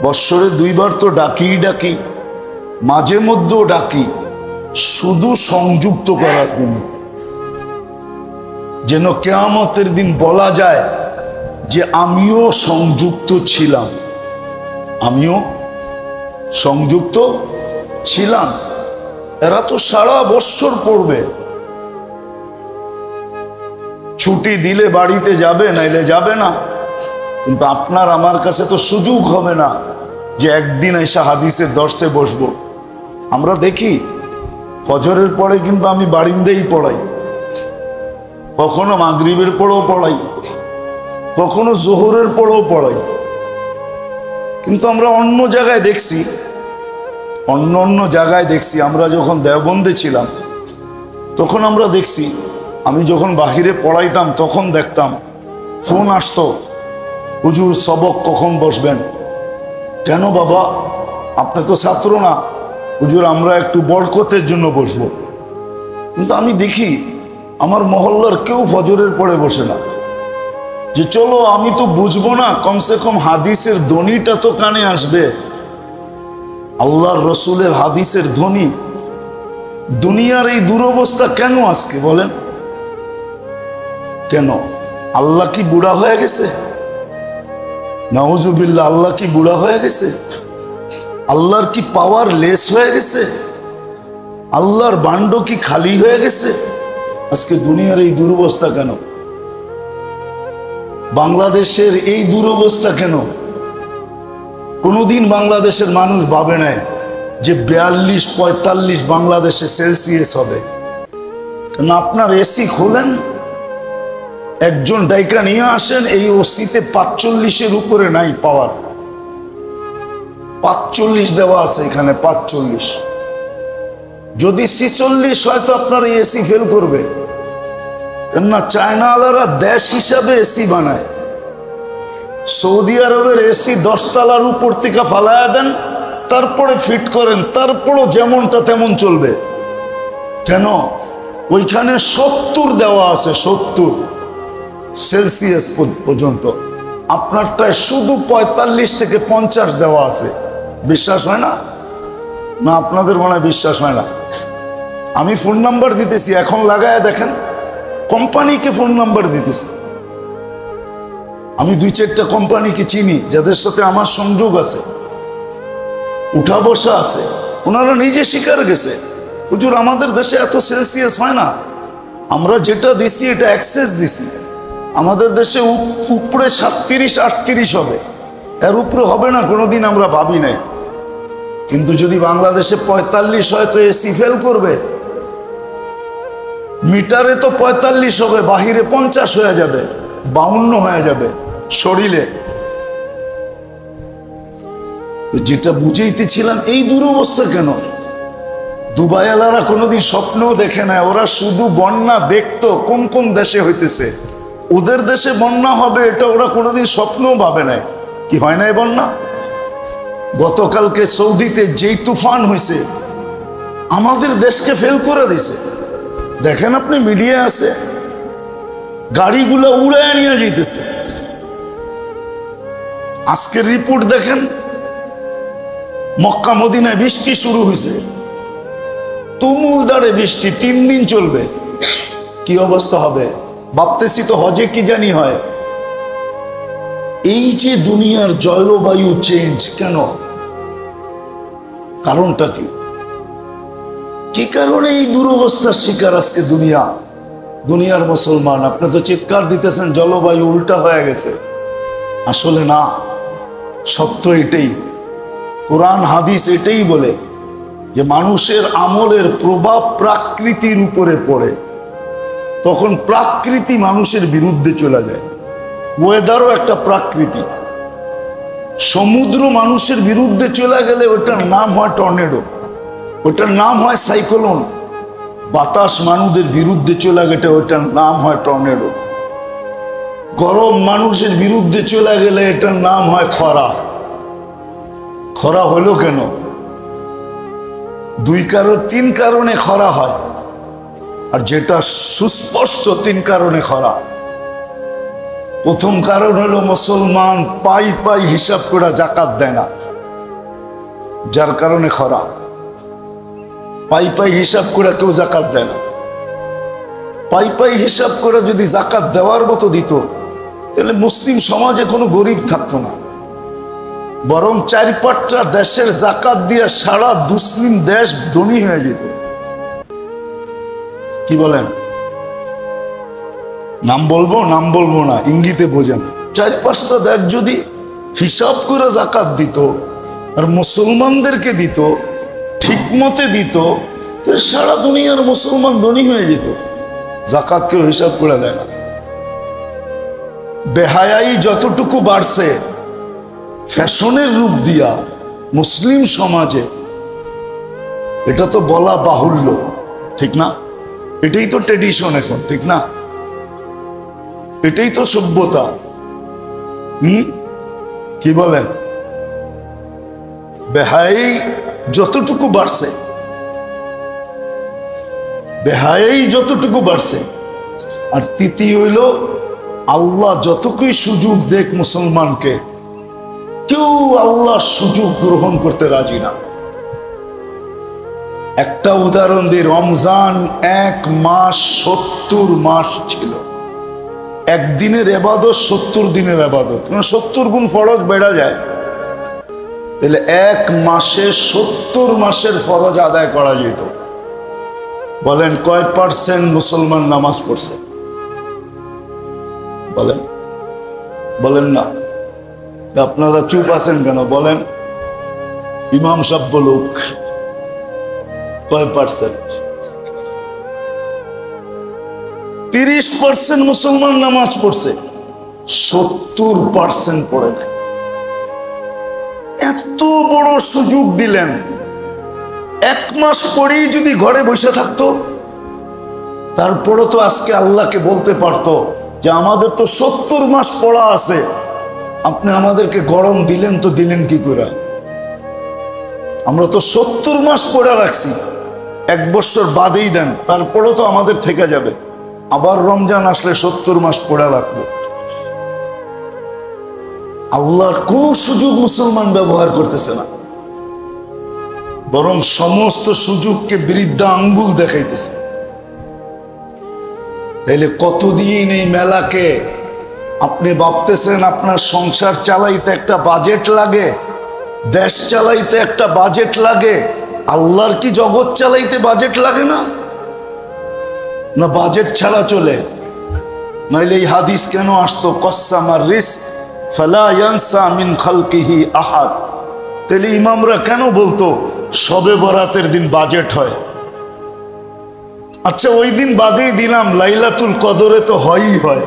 বৎসরে 2 বার তো ডাকি, মাঝে মধ্যেও ডাকি, শুধু সংযুক্ত করার জন্য, যেন কিয়ামতের দিন বলা যায় যে আমিও সংযুক্ত ছিলাম, আমিও সংযুক্ত ছিলাম। এরা তো সারা বৎসর পড়বে, ছুটি দিলে বাড়িতে যাবে, নাইলে যাবে না। কিন্তু আপনার আমার কাছে তো সুযোগ হবে না যে একদিন এসে হাদিসের দর্শে বসবো। আমরা দেখি ফজরের পরে কিন্তু আমি বারিন্দেই পড়াই, কখনো মাগরিবের পরেও পড়াই, কখনো জোহরের পরেও পড়াই। কিন্তু আমরা অন্য জায়গায় দেখছি, অন্য জায়গায় দেখছি, আমরা যখন দেওবন্দে ছিলাম তখন আমরা দেখছি, আমি যখন বাহিরে পড়াইতাম তখন দেখতাম ফোন আসতো, হুজুর সবক কখন বসবেন? কেন বাবা, আপনি তো ছাত্র না। হুজুর আমরা একটু বরকতের জন্য বসবো। কিন্তু আমি দেখি আমার মহল্লার কেউ ফজরের পরে বসে না, যে চলো আমি তো বুঝবো না, কমসে কম হাদিসের ধ্বনিটা তো কানে আসবে, আল্লাহর রসুলের হাদিসের ধ্বনি। দুনিয়ার এই দুরবস্থা কেন আজকে বলেন? কেন? আল্লাহ কি বুড়া হয়ে গেছে? নাউজুবিল্লাহ, আল্লাহ কি বুড়া হয়ে গেছে? আল্লাহর কি পাওয়ার লেস হয়ে গেছে? আল্লাহর বান্ড কি খালি হয়ে গেছে? আজকে দুনিয়ার এই দুরবস্থা কেন? বাংলাদেশের এই দুরবস্থা কেন? কোনোদিন বাংলাদেশের মানুষ ভাবে নাই যে 42-45 বাংলাদেশে সেলসিয়াস হবে। কেন? আপনার এসি খোলেন, একজন ডাইকা নিয়ে আসেন, এই ওসিতে 45-এর উপরে নাই পাওয়ার। 45 দেওয়া আছে এখানে, 45। যদি 46 হয় তো আপনার এসি ফেল করবে। কেননা চায়না আলারা দেশ হিসাবে এসি বানায়। সৌদি আরবের এসি 10 তলার উপর থেকে ফালায়া দেন, তারপরে ফিট করেন, তারপরও যেমনটা তেমন চলবে। কেন? ওইখানে 70 দেওয়া আছে, 70 সেলসিয়াস পর্যন্ত। আপনারটায় শুধু 45 থেকে 50 দেওয়া আছে। বিশ্বাস হয় না? না আপনাদের মনে হয় বিশ্বাস হয় না? আমি ফোন নাম্বার দিতেছি, এখন লাগায় দেখেন, কোম্পানিকে ফোন নাম্বার দিতেছি। আমি 2-4টা কোম্পানিকে চিনি যাদের সাথে আমার সংযোগ আছে, উঠা বসা আছে। ওনারা নিজে স্বীকার গেছে, হুজুর আমাদের দেশে এত সেলসিয়াস হয় না, আমরা যেটা দিছি এটা অ্যাক্সেস দিছি। আমাদের দেশে উপরে 37-38 হবে, এর উপরে হবে না কোনোদিন, আমরা ভাবি নাই। কিন্তু যদি বাংলাদেশে 45 হয় তো এসি ফেল করবে। মিটারে তো 45 হবে, বাহিরে 50 হয়ে যাবে, 52 হয়ে যাবে শরীরে। যেটা বুঝাইতেছিলাম, এই দুরবস্থা কেন? দুবাইওয়ালারা কোনোদিন স্বপ্নও দেখে না, ওরা শুধু বন্যা দেখতো কোন কোন দেশে হইতেছে, ওদের দেশে বন্যা হবে এটা ওরা কোনোদিন স্বপ্নও ভাবে নাই। কি হয় নাই বন্যা? গতকালকে সৌদিতে যেই তুফান হয়েছে আমাদের দেশকে ফেল করে দিছে। দেখেন আপনি, মিডিয়া আছে, গাড়িগুলো উড়ে নিয়ে যাইতেছে। আজকের রিপোর্ট দেখেন, মক্কা মদিনায় বৃষ্টি শুরু হয়েছে, তুমুলধারে বৃষ্টি, 3 দিন চলবে। কি অবস্থা হবে ভাবতেছি তো, হজে কি জানি হয়। এই যে দুনিয়ার জলবায়ু চেঞ্জ কেন? কারণটা কি? কি কারণে এই দুরবস্থার শিকার আজকে দুনিয়ার মুসলমান? আপনি তো চিৎকার দিতেছেন জলবায়ু উল্টা হয়ে গেছে। আসলে না, সত্য এটাই। কোরআন হাদিস এটাই বলে যে মানুষের আমলের প্রভাব প্রকৃতির উপরে পড়ে, তখন প্রকৃতি মানুষের বিরুদ্ধে চলে যায়। ওয়েদারও একটা প্রকৃতি। সমুদ্র মানুষের বিরুদ্ধে চলে গেলে ওটার নাম হয় টর্নেডো, ওটার নাম হয় সাইক্লোন। বাতাস মানুষের বিরুদ্ধে চলে গেলে ওটার নাম হয় টর্নেডো। গরম মানুষের বিরুদ্ধে চলে গেলে এটার নাম হয় খরা। খরা হলো কেন? 3 কারণে খরা হয়, আর যেটা সুস্পষ্ট 3 কারণে খরা। প্রথম কারণ হলো মুসলমান পাই হিসাব করে জাকাত দেয় না, যার কারণে খরা। পাই হিসাব করে কেউ জাকাত দেয় না। পাই হিসাব করে যদি জাকাত দেওয়ার মতো দিত তাহলে মুসলিম সমাজে কোনো গরিব থাকতো না, বরং 4-5টা দেশের জাকাত দিয়ে সারা মুসলিম দেশ ধনী হয়ে যেত। কি বলেন? নাম বলবো না, ইঙ্গিতে বোঝেন। 4-5টা দেশ যদি হিসাব করে জাকাত দিত আর মুসলমানদেরকে দিত, ঠিক মতে দিত, তাহলে সারা দুনিয়ার মুসলমান ধনী হয়ে যেত। জাকাত কেউ হিসাব করে দেয় না। বেহায়াই যতটুকু বাড়ছে ফ্যাশনের রূপ দিয়া মুসলিম সমাজে, এটা তো বলা বাহুল্য, ঠিক না? এটাই তো ট্রেডিশন এখন, ঠিক না? এটাই তো সভ্যতা। কি বলেন? বেহায়াই যতটুকু বাড়ছে, আর তৃতীয় হইল আল্লাহ যতটুকুই সুযোগ দেখ মুসলমানকে, কেউ আল্লাহর সুযোগ গ্রহণ করতে রাজি না। একটা উদাহরণ দিই, রমজান 1 মাস 70 মাস ছিল। একদিনের এবাদত 70 দিনের এবাদত, 70 গুণ ফরজ বেড়া যায়। তাহলে 1 মাসে 70 মাসের ফরজ আদায় করা যেত। বলেন কয় % মুসলমান নামাজ পড়ছে? বলেন না, আপনারা চুপ আছেন কেন? বলেন, ইমাম সাহেব বলুক, কয় %? 30% মুসলমান নামাজ পড়ছে, 70% পড়ে নাই। এত বড় সুযোগ দিলেন, 1 মাস পরেই যদি ঘরে বসে থাকতো, তারপরে তো আজকে আল্লাহকে বলতে পারতো যে আমাদের তো 70 মাস পড়া আছে, আপনি আমাদেরকে গরম দিলেন তো দিলেন কি করে? আমরা তো 70 মাস পড়া রাখছি, 1 বছর বাদেই দেন, তারপরেও তো আমাদের থেকে যাবে। আবার রমজান আসলে 70 মাস পড়া রাখবো। আল্লাহর কোন সুযোগ মুসলমান ব্যবহার করতেছে না, বরং সমস্ত সুযোগকে বৃদ্ধা আঙ্গুল দেখাইতেছে। তাইলে কতদিন এই মেলাকে আপনি ভাবতেছেন আপনার সংসার চালাইতে একটা বাজেট লাগে, দেশ চালাইতে একটা বাজেট লাগে, আল্লাহর কি জগৎ চালাইতে বাজেট লাগে না? না বাজেট ছাড়া চলে? নাইলে এই হাদিস কেন আসতো, কসামার রিস্ক ফালা ইয়ানসা মিন খালকিহি আহাদ? তাহলে ইমামরা কেন বলতো শবে বরাতের দিন বাজেট হয়? আচ্ছা ওই দিন বাদেই দিলাম, লাইলাতুল কদরে তো হয়ই হয়,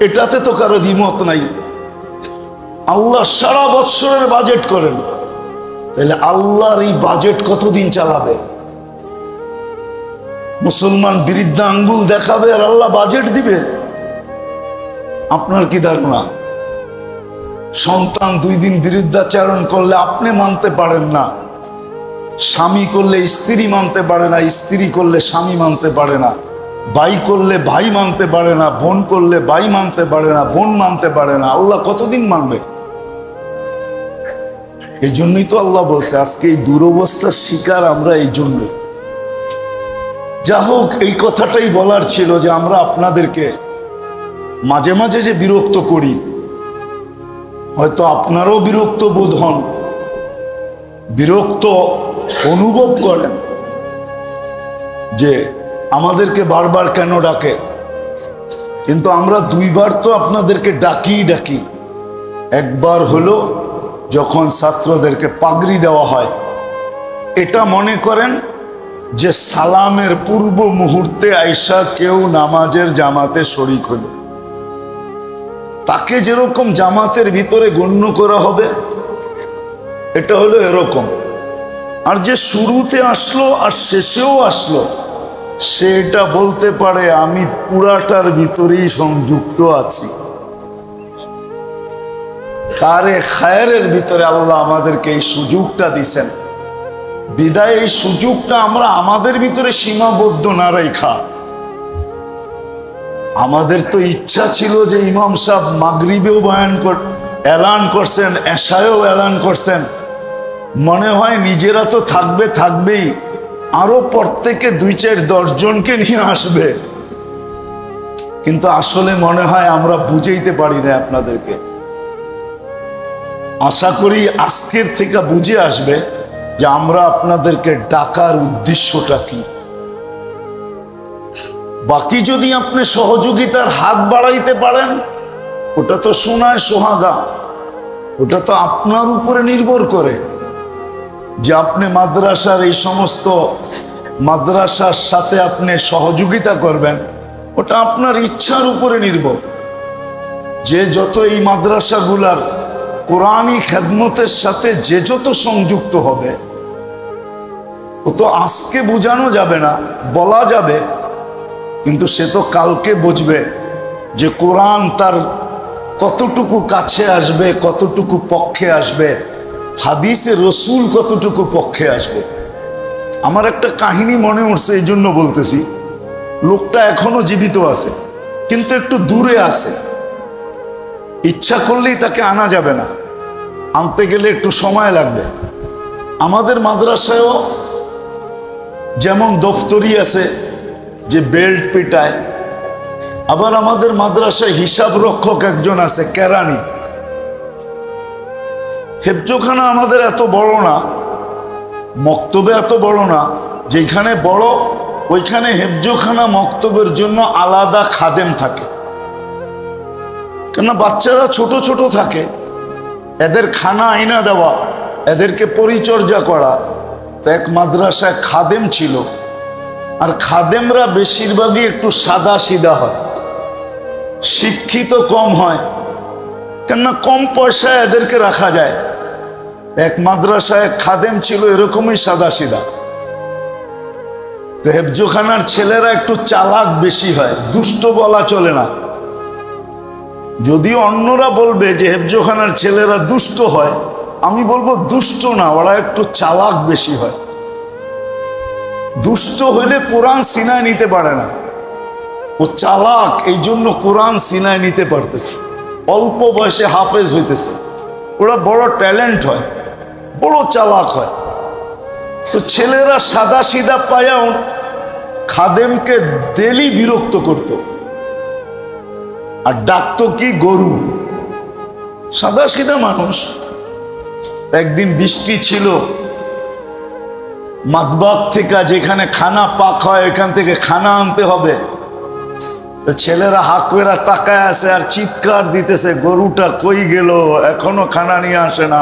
এটাতে তো কারো দ্বিমত নাই। আল্লাহ সারা বৎসরের বাজেট করেন, তাহলে আল্লাহর এই বাজেট কতদিন চালাবে? মুসলমান বৃদ্ধা আঙ্গুল দেখাবে আর আল্লাহ বাজেট দিবে? আপনার কি ধারণা? সন্তান 2 দিন বিরুদ্ধাচরণ করলে আপনি মানতে পারেন না, স্বামী করলে স্ত্রী মানতে পারে না, স্ত্রী করলে স্বামী মানতে পারে না, ভাই করলে ভাই মানতে পারে না, বোন করলে ভাই মানতে পারে না, বোন মানতে পারে না, আল্লাহ কতদিন মানবে? এই জন্যই তো আল্লাহ বলছে আজকে এই দুরবস্থার শিকার আমরা এই জন্য। যা হোক, এই কথাটাই বলার ছিল যে আমরা আপনাদেরকে মাঝে মাঝে যে বিরক্ত করি, হয়তো আপনারাও বিরক্ত বোধ হন, বিরক্ত অনুভব করেন যে আমাদেরকে বারবার কেন ডাকে। কিন্তু আমরা 2 বার তো আপনাদেরকে ডাকি। একবার হলো যখন ছাত্রদেরকে পাগড়ি দেওয়া হয়, এটা মনে করেন যে সালামের পূর্ব মুহূর্তে আইসা কেউ নামাজের জামাতে শরীক হলো, তাকে যেরকম জামাতের ভিতরে গণ্য করা হবে, এটা হলো এরকম। আর যে শুরুতে আসলো আর শেষেও আসলো, সে এটা বলতে পারে আমি পুরাটার ভিতরেই সংযুক্ত আছি। কারে খায়েরের ভিতরে আল্লাহ আমাদেরকে এই সুযোগটা দিছেন, বিদায় এই সুযোগটা আমরা আমাদের ভিতরে সীমাবদ্ধ না রেখা, আমাদের তো ইচ্ছা ছিল যে ইমাম সাহেব মাগরিবেও এলান করছেন, এশায়ও এলান করছেন, মনে হয় নিজেরা তো থাকবেই, আরো প্রত্যেকে 2-4-10 জনকে নিয়ে আসবে। কিন্তু আসলে মনে হয় আমরা বুঝাইতে পারি না আপনাদেরকে। আশা করি আজকের থেকে বুঝে আসবে যে আমরা আপনাদেরকে ডাকার উদ্দেশ্যটা কি। বাকি যদি আপনি সহযোগিতার হাত বাড়াইতে পারেন, ওটা তো সোনায় সোহাগা। ওটা তো আপনার উপরে নির্ভর করে যে আপনি মাদ্রাসার এই সমস্ত মাদ্রাসার সাথে আপনি সহযোগিতা করবেন। ওটা আপনার ইচ্ছার উপরে নির্ভর। যে যত এই মাদ্রাসাগুলার কোরআনী খেদমতের সাথে যে যত সংযুক্ত হবে, ও তো আজকে বোঝানো যাবে না, বলা যাবে, কিন্তু সে তো কালকে বুঝবে যে কোরআন তার কতটুকু কাছে আসবে, কতটুকু পক্ষে আসবে, হাদিসে রসুল কতটুকু পক্ষে আসবে। আমার একটা কাহিনী মনে উঠছে, এই জন্য বলতেছি। লোকটা এখনো জীবিত আছে, কিন্তু একটু দূরে আছে। ইচ্ছা করলেই তাকে আনা যাবে না, আনতে গেলে একটু সময় লাগবে। আমাদের মাদ্রাসায়ও যেমন দফতরি আছে যে বেল্ট পিটায়, আবার আমাদের মাদ্রাসায় হিসাব রক্ষক একজন আছে, কেরানি। হেফজোখানা আমাদের এত বড় না, মক্তবে এত বড় না, যেখানে বড় ওইখানে হেফজোখানা মক্তবের জন্য আলাদা খাদেম থাকে। কেননা বাচ্চারা ছোট ছোট থাকে, এদের খানা আইনা দেওয়া, এদেরকে পরিচর্যা করা। তো এক মাদ্রাসায় খাদেম ছিল, আর খাদেমরা বেশিরভাগই একটু সাদা সিধা হয়, শিক্ষিত কম হয়, কেননা কম পয়সায় এদেরকে রাখা যায়। এক মাদ্রাসায় খাদেম ছিল এরকমই সাদা সিধা। তো হেফজোখানার ছেলেরা একটু চালাক বেশি হয়, দুষ্ট বলা চলে না। যদিও অন্যরা বলবে যে হেফজোখানার ছেলেরা দুষ্ট হয়, আমি বলবো দুষ্ট না, ওরা একটু চালাক বেশি হয়। দুষ্ট হইলে কোরআন সিনায় নিতে পারে না, ও চালাক, এই জন্য কোরআন সিনায় নিতে পারতেছে, অল্প বয়সে হাফেজ হইতেছে। ওরা বড় ট্যালেন্ট হয়, বড় চালাক হয়। তো ছেলেরা সাদা সিধা পায়া খাদেমকে ডেলি বিরক্ত করত, আর ডাকতো কি গরু। সাদা সিধা মানুষ। একদিন বৃষ্টি ছিল, মাতবাগ থেকে যেখানে খানা পাক হয় এখান থেকে খানা আনতে হবে। তো ছেলেরা হাকুয়েরা তাকায় আছে আর চিৎকার দিতেছে, গরুটা কই গেল, এখনো খানা নিয়ে আসে না।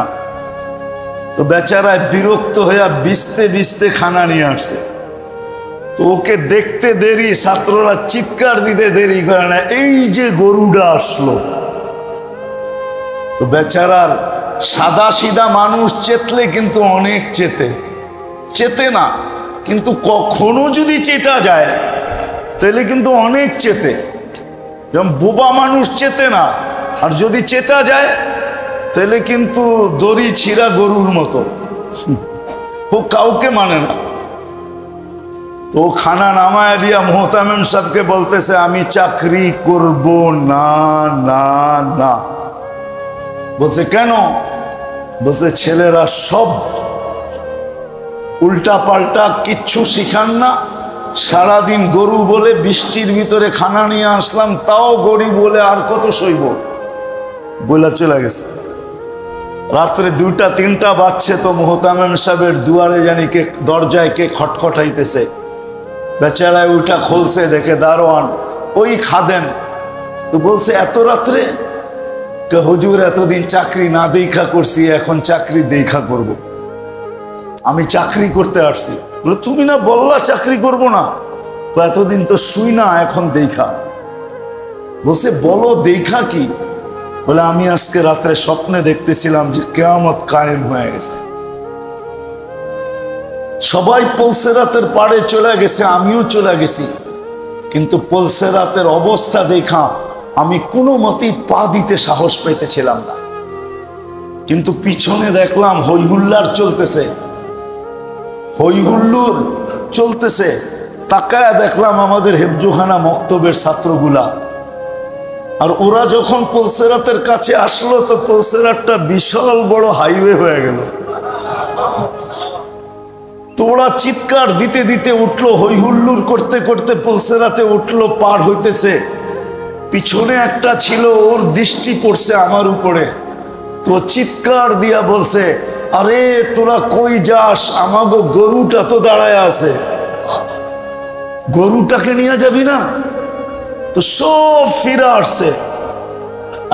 তো বেচারায় বিরক্ত হইয়া বিছতে বিছতে খানা নিয়ে আসছে। তো ওকে দেখতে দেরি, ছাত্ররা চিৎকার দিতে দেরি করে না, এই যে গরুটা আসলো। তো বেচারার সাদা সিধা মানুষ চেতলে কিন্তু অনেক চেতে না, কিন্তু কখনো যদি চেতা যায় তাহলে কিন্তু অনেক চেতে। যেমন বোবা মানুষ চেতে না, আর যদি চেতা যায় তাহলে কিন্তু দড়ি ছিঁড়া গরুর মতো, ও কাউকে মানে না। তো খানা নামায় দিয়া মোহতামিম সাহেবকে বলতেছে, আমি চাকরি করব না না না। বলছে কেন? বলছে ছেলেরা সব উল্টা পাল্টা, কিচ্ছু শিখান না, সারাদিন গরু বলে, বৃষ্টির ভিতরে খানা নিয়ে আসলাম তাও গরিব বলে, আর কত সইব বলে চলে গেছে। রাত্রে 2টা-3টা বাজছে, তো মোহতামিম সাহেবের দুয়ারে জানি কে, দরজায় কে খটখটাইতেছে। বেচারায় ওইটা খুলছে, দেখে দারোয়ান, ওই খাদেম। তো বলছে এত রাত্রে? হুজুর এতদিন চাকরি না দেখা করছি, এখন চাকরি দেখা করব। আমি চাকরি করতে আসছি। বলে তুমি না বললা চাকরি করব না? এতদিন তো শুই না, এখন দেখা। বলছে বলো দেখা কি? বলে আমি আজকে রাত্রে স্বপ্নে দেখতেছিলাম যে কিয়ামত কায়েম হয়ে গেছে, সবাই পলসেরাতের পাড়ে চলে গেছে, আমিও চলে গেছি, কিন্তু পলসেরাতের অবস্থা দেখা আমি কোনো মতেই পা দিতে সাহস পেতেছিলাম না। কিন্তু পিছনে দেখলাম হইহুল্লার চলতেছে, হইহুল্লুর চলতেছে। তাকায়া দেখলাম আমাদের হেফজোখানা মক্তবের ছাত্রগুলা, আর ওরা যখন পলসেরাতের কাছে আসলো তো পলসেরাতটা বিশাল বড় হাইওয়ে হয়ে গেল। তো ওরা চিৎকার দিতে দিতে উঠলো, হইহুল্লুর করতে করতে পলসেরাতে উঠলো, পার হইতেছে। পিছনে একটা ছিল, ওর দৃষ্টি পড়ছে আমার উপরে, তো চিৎকার দিয়া বলছে, আরে তোরা কই যাস, আমাগো গরুটা তো দাঁড়ায় আছে। গরুটাকে নিয়ে যাবি না? তো সব ফিরে আসছে,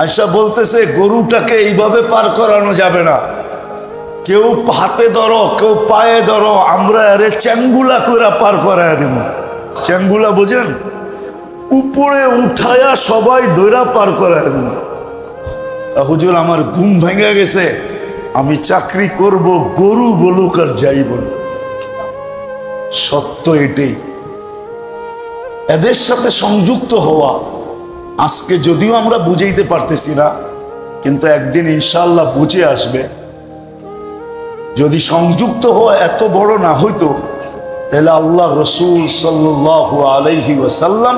আয়সা বলতেছে গরুটাকে এইভাবে পার করানো যাবে না, কেউ হাতে ধরো, কেউ পায়ে ধরো, আমরা আরে চ্যাঙ্গুলা করে পার করায় দেব। চ্যাঙ্গুলা বোঝেন? উপরে উঠায়া সবাই দৈরা পার করায় দেব। হুজুর আমার ঘুম ভেঙে গেছে, আমি চাকরি করব, গরু বলুক আর যাই বলুক। সত্য এটাই। এদের সাথে সংযুক্ত হওয়া আজকে যদিও আমরা বুঝাইতে পারতেছি না, কিন্তু একদিন ইনশাআল্লাহ বুঝে আসবে। যদি সংযুক্ত হওয়া এত বড় না হইতো, তাহলে আল্লাহ রসুল সাল্লাল্লাহু আলাইহি ওয়াসাল্লাম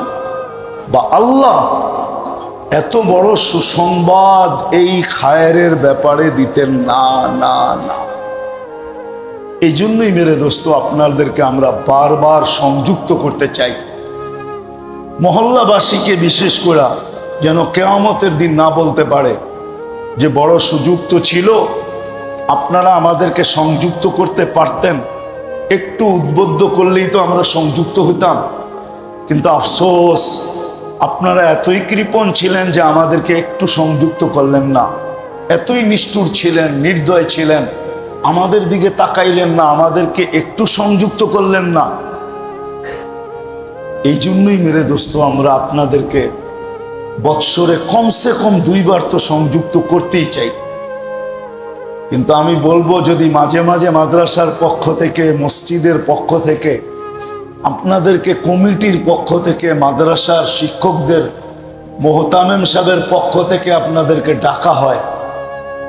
বা আল্লাহ এত বড় সুসংবাদ এই খায়েরের ব্যাপারে দিতেন না না না। এই জন্যই মেরে দোস্ত আপনাদেরকে আমরা বারবার সংযুক্ত করতে চাই, মহল্লাবাসীকে বিশেষ করে, যেন কিয়ামতের দিন না বলতে পারে যে বড় সুযোগ তো ছিল, আপনারা আমাদেরকে সংযুক্ত করতে পারতেন, একটু উদ্বুদ্ধ করলেই তো আমরা সংযুক্ত হতাম। কিন্তু আফসোস, আপনারা এতই কৃপণ ছিলেন যে আমাদেরকে একটু সংযুক্ত করলেন না, এতই নিষ্ঠুর ছিলেন, নির্দয় ছিলেন, আমাদের দিকে তাকাইলেন না, আমাদেরকে একটু সংযুক্ত করলেন না। এই জন্যই মেরে দোস্ত আমরা আপনাদেরকে বৎসরে কমসে কম 2 বার তো সংযুক্ত করতেই চাই। কিন্তু আমি বলবো, যদি মাঝে মাঝে মাদ্রাসার পক্ষ থেকে, মসজিদের পক্ষ থেকে, আপনাদেরকে কমিটির পক্ষ থেকে, মাদ্রাসার শিক্ষকদের, মোহতামেম সাহেবের পক্ষ থেকে আপনাদেরকে ডাকা হয়,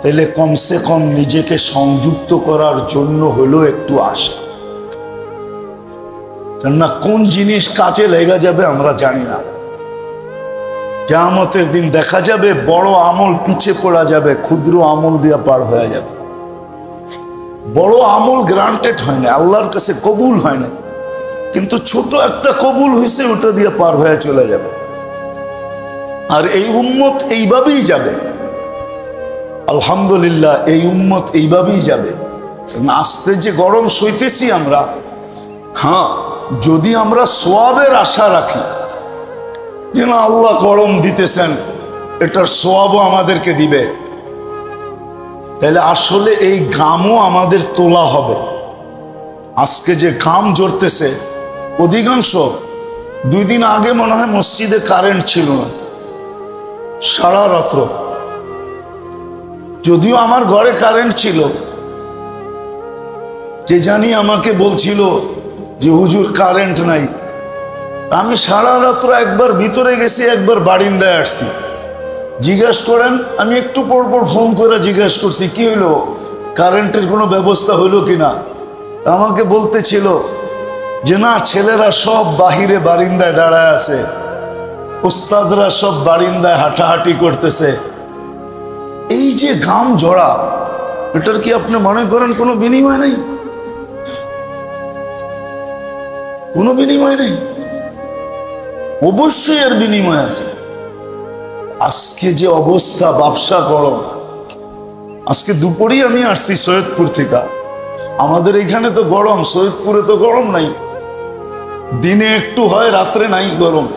তাহলে কমসে কম নিজেকে সংযুক্ত করার জন্য হলেও একটু আসে। কেননা কোন জিনিস কাজে লেগে যাবে আমরা জানি না। কিয়ামতের দিন দেখা যাবে বড় আমল পিছে পড়া যাবে, ক্ষুদ্র আমল দিয়ে পার হয়ে যাবে। বড় আমল গ্রান্টেড হয় না, আল্লাহর কাছে কবুল হয় না, কিন্তু ছোট একটা কবুল হয়েছে, ওটা দিয়ে পার হয়ে চলে যাবে। আর এই উম্মত এইভাবেই যাবে, আলহামদুলিল্লাহ, এই উম্মত এইভাবেই যাবে। আস্তে যে গরম সইতেছি আমরা, হ্যাঁ, যদি আমরা সোয়াবের আশা রাখি যেন আল্লাহ গরম দিতেছেন, এটার সোয়াবও আমাদেরকে দিবে, তাহলে আসলে এই ঘামও আমাদের তোলা হবে। আজকে যে ঘাম ঝরতেছে, অধিকাংশ 2 দিন আগে মনে হয় মসজিদে কারেন্ট ছিল না, সারা রাত্র। যদিও আমার ঘরে কারেন্ট ছিল, যে জানি আমাকে বলছিল যে হুজুর কারেন্ট নাই। আমি সারা রাত্র একবার ভিতরে গেছি, একবার বারিন্দায় আসছি। জিজ্ঞেস করেন, আমি একটু পরপর ফোন করে জিজ্ঞেস করছি কি হইলো, কারেন্টের কোনো ব্যবস্থা হইলো কিনা। আমাকে বলতেছিল যে না, ছেলেরা সব বাহিরে বারিন্দায় দাঁড়ায় আছে, উস্তাদরা সব বারিন্দায় হাঁটাহাঁটি করতেছে। এই যে ঘাম ঝরা, এটার কি আপনি মনে করেন কোনো বিনিময় নেই? কোনো বিনিময় নেই? অবশ্যই এর বিনিময় আছে। আজকে যে অবস্থা, ব্যবসা গরম। আজকে দুপুরেই আমি আসছি সৈয়দপুর থেকে। আমাদের এখানে তো গরম, সৈয়দপুরে তো গরম নাই। দিনে একটু হয়, রাত্রে নাই গরম।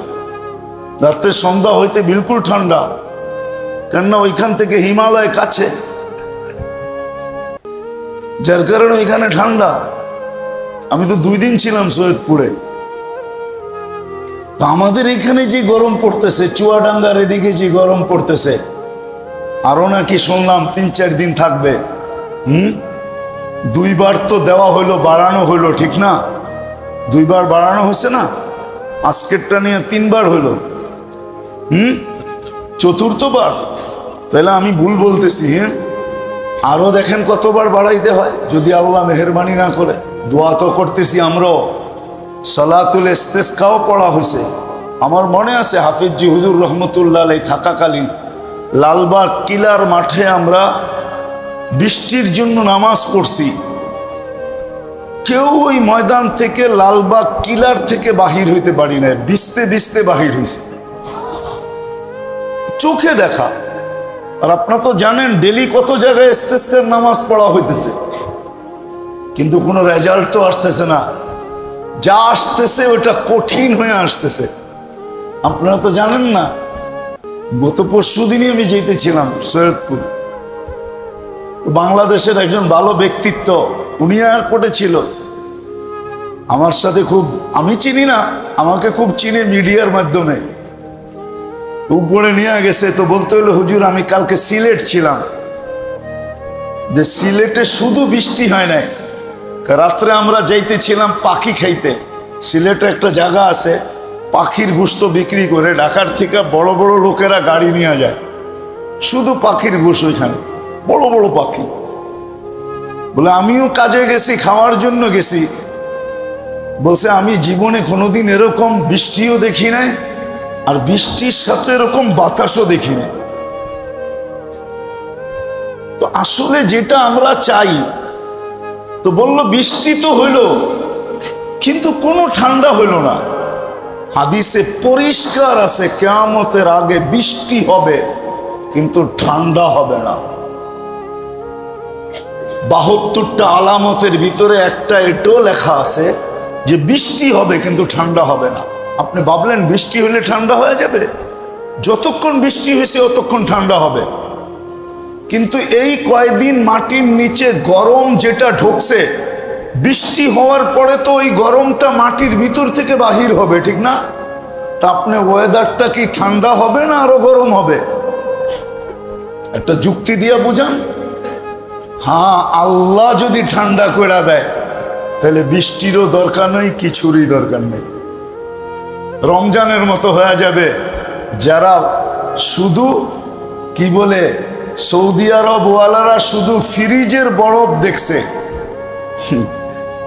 রাত্রে সন্ধ্যা হইতে বিলকুল ঠান্ডা, কেননা ওইখান থেকে হিমালয় কাছে, যার কারণে ওইখানে ঠান্ডা। আমি তো 2 দিন ছিলাম সৈয়দপুরে। আমাদের এখানে যে গরম পড়তেছে, চুয়াডাঙ্গার এদিকে যে গরম পড়তেছে, আরো নাকি শুনলাম 3-4 দিন থাকবে। 2 বার তো দেওয়া হইলো, বাড়ানো হইলো, ঠিক না? 2 বার বাড়ানো হয়েছে না, আজকেরটা নিয়ে 3 বার হইলো, 4র্থবার। তাহলে আমি ভুল বলতেছি? আরো দেখেন কতবার বাড়াইতে হয়, যদি আল্লাহ মেহেরবানি না করে। দোয়া তো করতেছি আমরাও, সালাতুল ইস্তিসকাও পড়া হয়েছে। আমার মনে আছে হাফিজজি হুজুর রহমতুল্লাহ আলাইহি থাকাকালীন লালবাগ কিলার মাঠে আমরা বৃষ্টির জন্য নামাজ পড়ছি। কেউ ওই ময়দান থেকে, লালবাগ কিলার থেকে বাহির হইতে পারি না, ভিজতে ভিজতে বাহির হয়েছে, চোখে দেখা। আর আপনারা তো জানেন ডেলি কত জায়গায় ইস্তিসকার নামাজ পড়া হইতেছে, কিন্তু কোনো রেজাল্ট তো আসতেছে না। যা আসতেছে ওটা কঠিন হয়ে আসতেছে। আপনারা তো জানেন না, গত পরশু দিনই আমি যেতেছিলাম সৈয়দপুর, বাংলাদেশের একজন ভালো ব্যক্তিত্ব, উনি এয়ারপোর্টে ছিল, আমার সাথে খুব, আমি চিনি না, আমাকে খুব চিনে মিডিয়ার মাধ্যমে, উপরে নিয়ে গেছে। তো বলতে হলো, হুজুর আমি কালকে সিলেট ছিলাম, যে সিলেটে শুধু বৃষ্টি হয় নাই, রাত্রে আমরা যাইতেছিলাম পাখি খাইতে। সিলেটে একটা জায়গা আছে পাখির গোশত বিক্রি করে, ঢাকার থেকে বড় বড় লোকেরা গাড়ি নিয়ে যায়, শুধু পাখির গোশত, ওইখানে বড় বড় পাখি। বলে আমিও কাজে গেছি, খাওয়ার জন্য গেছি। বলছে আমি জীবনে কোনোদিন এরকম বৃষ্টিও দেখি নাই, আর বৃষ্টির সাথে এরকম বাতাসও দেখি নাই। তো আসলে যেটা আমরা চাই, তো বললো বৃষ্টি তো হইল, কিন্তু কোনো ঠান্ডা হইল না। হাদিসে পরিষ্কার আছে কিয়ামতের আগে বৃষ্টি হবে, কিন্তু ঠান্ডা হবে না। 72টা আলামতের ভিতরে একটা এটাও লেখা আছে যে বৃষ্টি হবে কিন্তু ঠান্ডা হবে না। আপনি ভাবলেন বৃষ্টি হলে ঠান্ডা হয়ে যাবে? যতক্ষণ বৃষ্টি হয়েছে ততক্ষণ ঠান্ডা হবে, কিন্তু এই কয়েকদিন মাটির নিচে গরম যেটা ঢুকছে, বৃষ্টি হওয়ার পরে তো ওই গরমটা মাটির ভিতর থেকে বাহির হবে, ঠিক না? তা আপনি ওয়েদারটা কি ঠান্ডা হবে না আরো গরম হবে? একটা যুক্তি দিয়ে বুঝান। হ্যাঁ, আল্লাহ যদি ঠান্ডা করে দেয় তাহলে বৃষ্টিরও দরকার নেই, কিছুরই দরকার নেই। রমজানের মতো হয়ে যাবে। যারা শুধু কি বলে, সৌদি আরব ওয়ালারা শুধু ফ্রিজের বরফ দেখছে,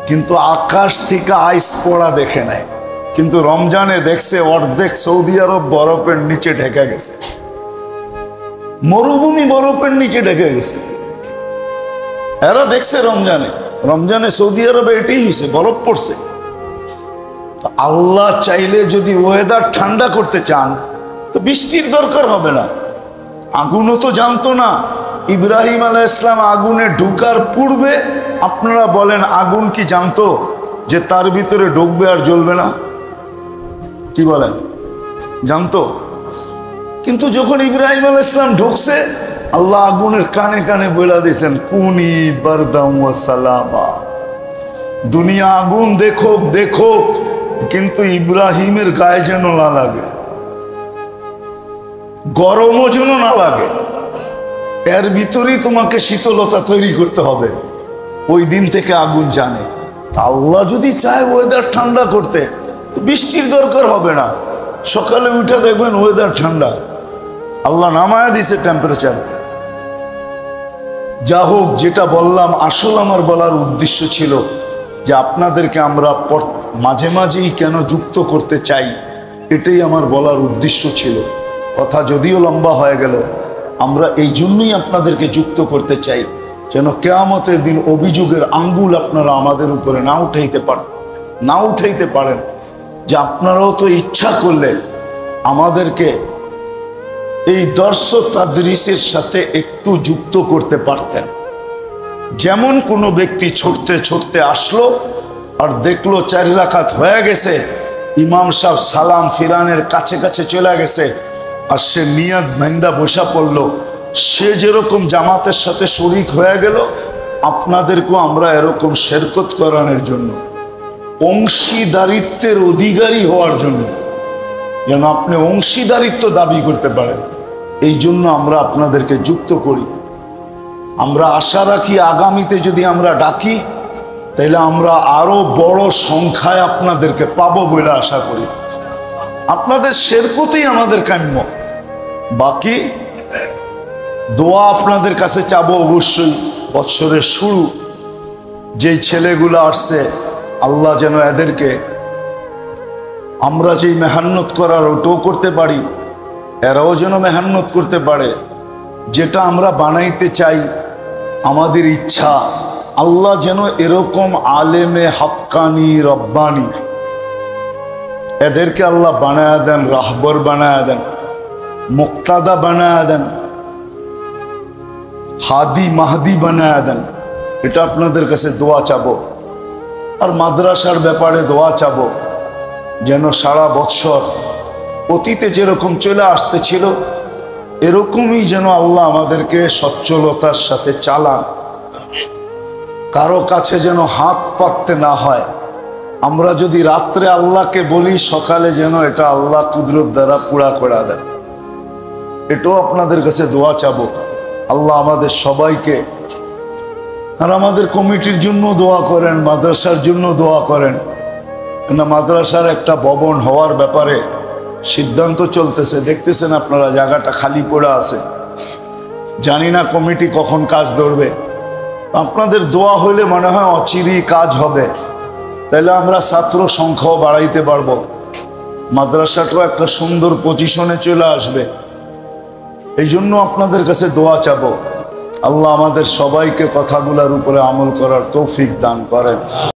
কিন্তু আকাশ থেকে আইস পড়া দেখে নাই। কিন্তু রমজানে দেখছে অর্ধেক সৌদি আরব বরফের নিচে ঢেকে গেছে, মরুভূমি বরফের নিচে ঢেকে গেছে। এরা দেখছে রমজানে, রমজানে সৌদি আরবে এটাই হয়েছে, বরফ পড়ছে। আল্লাহ চাইলে যদি ওয়েদার ঠান্ডা করতে চান তো বৃষ্টির দরকার হবে না। আগুনও তো জানতো না। ইব্রাহিম আলাইহিস সালাম আগুনে ঢুকার পূর্বে আপনারা বলেন আগুন কি জানতো যে তার ভিতরে ঢুকবে আর জ্বলবে না? কি বলেন? জানতো। কিন্তু যখন ইব্রাহিম আলাইহিস সালাম ঢুকছে, আল্লাহ আগুনের কানে কানে বলে দিয়েছেন কুনি বারদাম ওয়া সালামা। দুনিয়া আগুন দেখো দেখো, কিন্তু ইব্রাহিমের গায়ে যেন না লাগে, গরমও যেন না লাগে। এর ভিতরেই তোমাকে শীতলতা তৈরি করতে হবে। ওই দিন থেকে আগুন জানে। আল্লাহ যদি চায় ওয়েদার ঠান্ডা করতে, তো বৃষ্টির দরকার হবে না। সকালে উঠে দেখবেন ওয়েদার ঠান্ডা, আল্লাহ নামায়া দিছে টেম্পারেচার। যা হোক, যেটা বললাম, আসল আমার বলার উদ্দেশ্য ছিল যে আপনাদেরকে আমরা মাঝে মাঝেই কেন যুক্ত করতে চাই, এটাই আমার বলার উদ্দেশ্য ছিল। কথা যদিও লম্বা হয়ে গেল, আমরা এই জন্যই আপনাদেরকে যুক্ত করতে চাই, যেন কিয়ামতের দিন অভিযোগের আঙ্গুল আপনারা আমাদের উপরে না উঠাইতে পারেন যে আপনারাও তো ইচ্ছা করলে আমাদেরকে এই দর্শক তাদরিসের সাথে একটু যুক্ত করতে পারতেন। যেমন কোনো ব্যক্তি ছুটতে ছুটতে আসলো আর দেখলো 4 রাকাত হয়ে গেছে, ইমাম সাহেব সালাম ফিরানের কাছে কাছে চলে গেছে, আর সে নিয়াত ভাঙ্গা বসা পড়লো, সে যেরকম জামাতের সাথে শরিক হয়ে গেল, আপনাদেরকেও আমরা এরকম শেরকত করানোর জন্য, অংশীদারিত্বের অধিকারী হওয়ার জন্য, যেন আপনি অংশীদারিত্ব দাবি করতে পারেন, এই জন্য আমরা আপনাদেরকে যুক্ত করি। আমরা আশা রাখি আগামীতে যদি আমরা ডাকি তাহলে আমরা আরো বড় সংখ্যায় আপনাদেরকে পাবো বলে আশা করি। আপনাদের শেরকতেই আমাদের কাম্য। বাকি দোয়া আপনাদের কাছে চাবো অবশ্যই। বৎসরের শুরু যেই ছেলেগুলো আসছে, আল্লাহ যেন এদেরকে আমরা যেই মেহান্নত করার ওটাও করতে পারি, এরাও যেন মেহান্নত করতে পারে। যেটা আমরা বানাইতে চাই, আমাদের ইচ্ছা, আল্লাহ যেন এরকম আলেমে হাক্কানি রব্বানি এদেরকে আল্লাহ বানায়া দেন, রাহবর বানায়া দেন, মুক্তাদা বানায়া দেন, হাদি মাহদি বানায়া দেন। এটা আপনাদের কাছে দোয়া চাবো। আর মাদ্রাসার ব্যাপারে দোয়া চাবো যেন সারা বৎসর অতীতে যেরকম চলে আসতেছিল এরকমই যেন আল্লাহ আমাদেরকে সচ্ছলতার সাথে চালান, কারো কাছে যেন হাত পাততে না হয়। আমরা যদি রাত্রে আল্লাহকে বলি, সকালে যেন এটা আল্লাহ কুদরত দ্বারা পুরা করে দেন। এটাও আপনাদের কাছে দোয়া চাবো। আল্লাহ আমাদের সবাইকে, আর আমাদের কমিটির জন্য দোয়া করেন, মাদ্রাসার জন্য দোয়া করেন। না, মাদ্রাসার একটা ভবন হওয়ার ব্যাপারে সিদ্ধান্ত চলতেছে, দেখতেছেন আপনারা জায়গাটা খালি পড়ে আছে। জানি না কমিটি কখন কাজ ধরবে। আপনাদের দোয়া হইলে মনে হয় অচিরেই কাজ হবে, তাহলে আমরা ছাত্র সংখ্যাও বাড়াইতে পারবো, মাদ্রাসাটাও একটা সুন্দর পজিশনে চলে আসবে। এই জন্য আপনাদের কাছে দোয়া চাবো, আল্লাহ আমাদের সবাইকে কথাগুলোর উপরে আমল করার তৌফিক দান করেন।